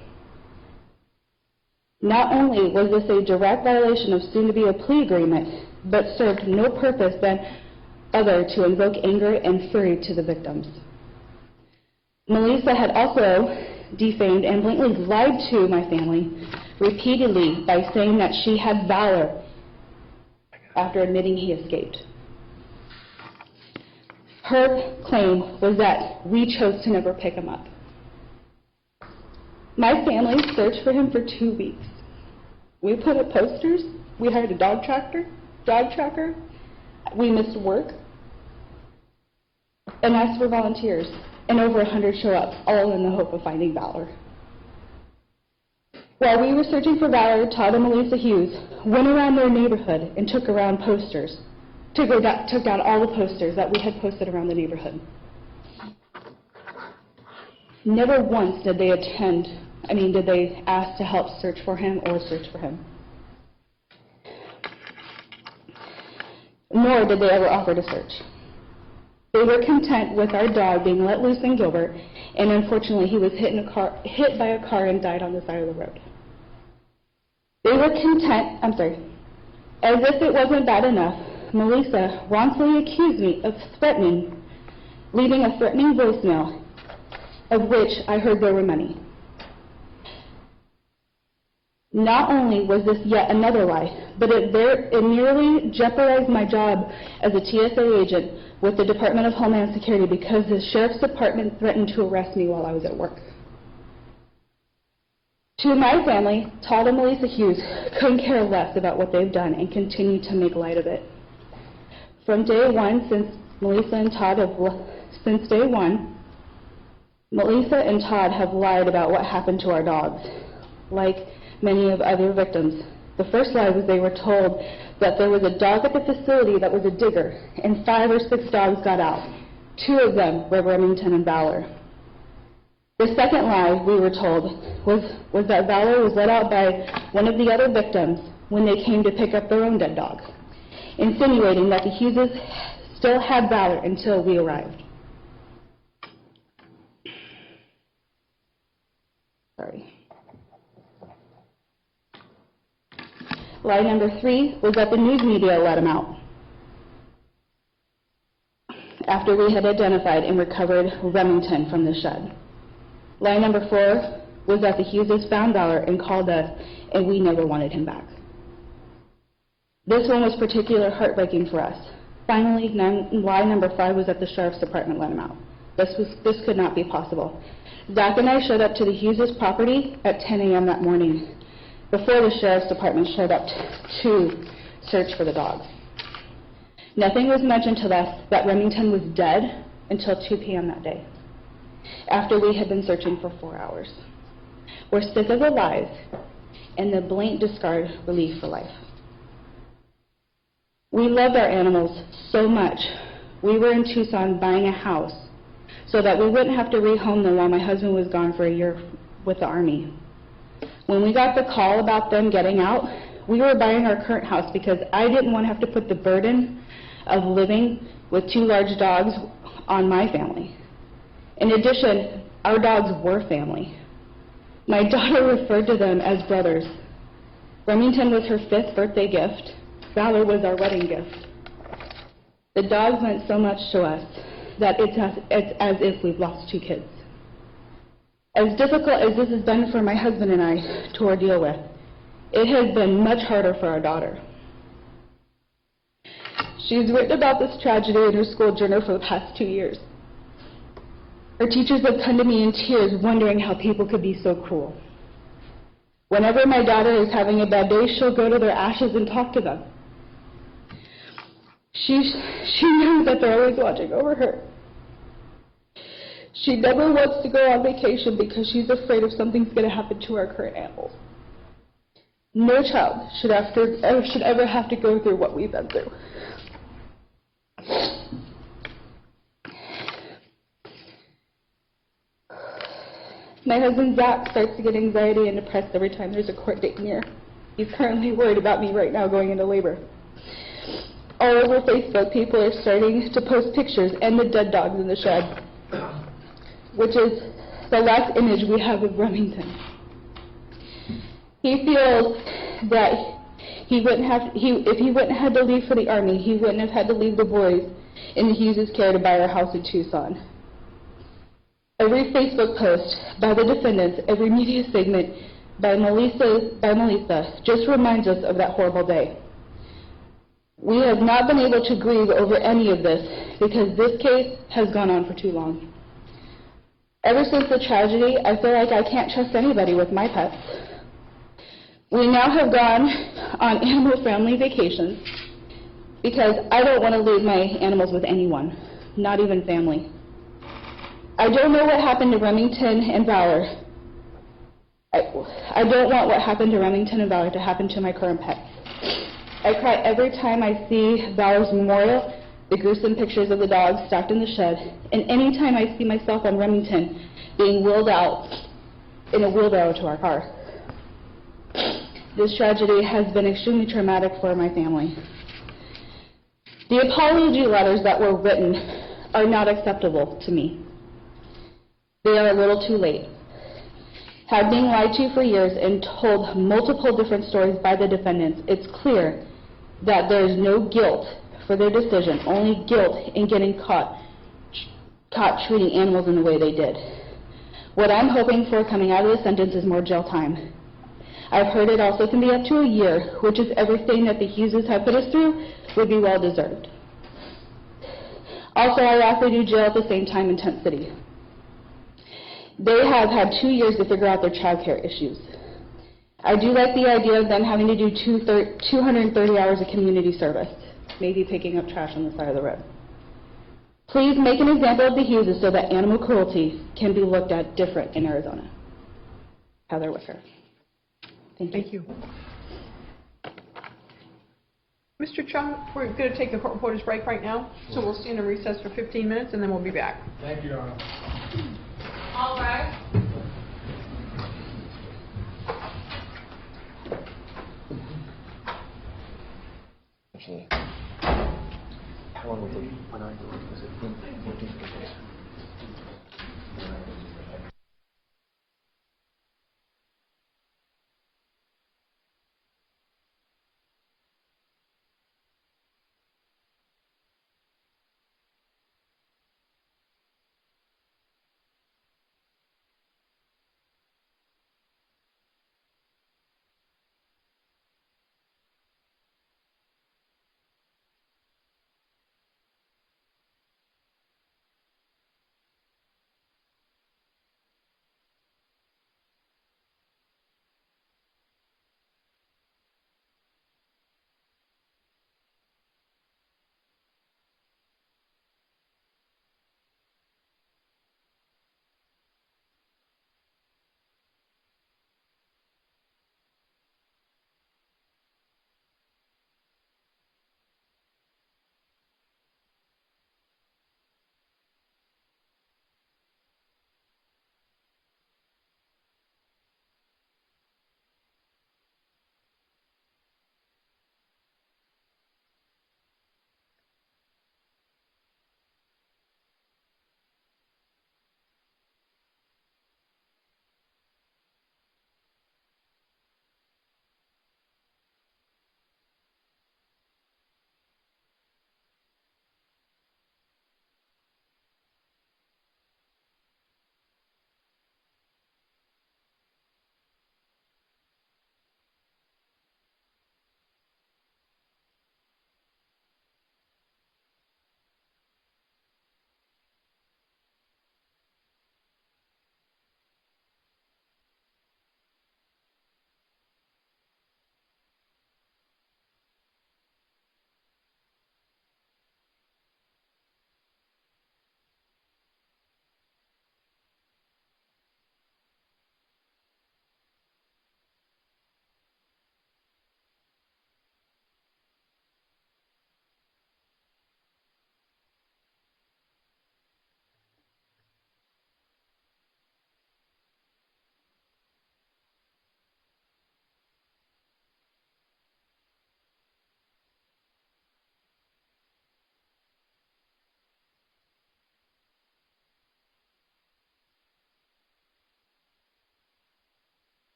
Not only was this a direct violation of soon-to-be a plea agreement, but served no purpose than other to invoke anger and fury to the victims. Melissa had also defamed, and blatantly lied to my family repeatedly by saying that she had Valor after admitting he escaped. Her claim was that we chose to never pick him up. My family searched for him for 2 weeks. We put up posters, we hired a dog tracker, we missed work, and asked for volunteers, and over 100 show up, all in the hope of finding Valor. While we were searching for Valor, Todd and Melissa Hughes went around their neighborhood and took down all the posters that we had posted around the neighborhood. Never once did they did they ask to help search for him or search for him. Nor did they ever offer to search. They were content with our dog being let loose in Gilbert, and unfortunately he was hit by a car and died on the side of the road. They were content, as if it wasn't bad enough, Melissa wrongfully accused me of leaving a threatening voicemail, of which I heard there were many. Not only was this yet another lie, but it nearly jeopardized my job as a TSA agent with the Department of Homeland Security because the Sheriff's Department threatened to arrest me while I was at work. To my family, Todd and Melissa Hughes couldn't care less about what they've done and continue to make light of it. From day one, Melissa and Todd have lied about what happened to our dogs, like many of other victims. The first lie was they were told that there was a dog at the facility that was a digger, and 5 or 6 dogs got out. 2 of them were Remington and Valor. The second lie we were told was that Valor was let out by one of the other victims when they came to pick up their own dead dogs, insinuating that the Hugheses still had Valor until we arrived. Lie number 3 was that the news media let him out after we had identified and recovered Remington from the shed. Lie number 4 was that the Hugheses found Valor and called us, and we never wanted him back. This one was particularly heartbreaking for us. Finally, lie number 5 was that the Sheriff's Department let him out. This could not be possible. Zach and I showed up to the Hughes' property at 10 a.m. that morning, before the Sheriff's Department showed up to search for the dogs. Nothing was mentioned to us that Remington was dead until 2 p.m. that day, after we had been searching for 4 hours. We're sick of the lies and the blatant discard relief for life. We loved our animals so much. We were in Tucson buying a house so that we wouldn't have to rehome them while my husband was gone for a year with the Army. When we got the call about them getting out, we were buying our current house because I didn't want to have to put the burden of living with 2 large dogs on my family. In addition, our dogs were family. My daughter referred to them as brothers. Remington was her 5th birthday gift. Valor was our wedding gift. The dogs meant so much to us that it's as if we've lost 2 kids. As difficult as this has been for my husband and I to ordeal with, it has been much harder for our daughter. She's written about this tragedy in her school journal for the past 2 years. Her teachers have come to me in tears wondering how people could be so cruel. Whenever my daughter is having a bad day, she'll go to their ashes and talk to them. She knows that they're always watching over her. She never wants to go on vacation because she's afraid if something's going to happen to our current animals. No child should ever have to go through what we've been through. My husband Zach starts to get anxiety and depressed every time there's a court date near. He's currently worried about me right now going into labor. All over Facebook, people are starting to post pictures and the dead dogs in the shed, which is the last image we have of Remington. He feels that if he wouldn't have had to leave for the Army, he wouldn't have had to leave the boys in the Hughes' care to buy our house in Tucson. Every Facebook post by the defendants, every media segment by Melissa just reminds us of that horrible day. We have not been able to grieve over any of this because this case has gone on for too long. Ever since the tragedy, I feel like I can't trust anybody with my pets. We now have gone on animal-friendly vacations because I don't want to leave my animals with anyone, not even family. I don't know what happened to Remington and Valor. I don't want what happened to Remington and Valor to happen to my current pets. I cry every time I see Valor's memorial, the gruesome pictures of the dogs stacked in the shed, and any time I see myself on Remington being wheeled out in a wheelbarrow to our car. This tragedy has been extremely traumatic for my family. The apology letters that were written are not acceptable to me. They are a little too late. Had been lied to for years and told multiple different stories by the defendants, it's clear that there is no guilt for their decision, only guilt in getting caught treating animals in the way they did. What I'm hoping for coming out of the sentence is more jail time. I've heard it also can be up to a year, which is everything that the Hugheses have put us through would be well deserved. Also, I ask they do jail at the same time in Tent City. They have had 2 years to figure out their child care issues. I do like the idea of them having to do 230 hours of community service, maybe picking up trash on the side of the road. Please make an example of the Hugheses so that animal cruelty can be looked at different in Arizona. Heather Wicker. Thank you. Mr. Chung, we're going to take a court reporter's break right now, so we'll stand in recess for 15 minutes and then we'll be back. Thank you, Your Honor. All right. Actually, how long was it? Was it 14 days?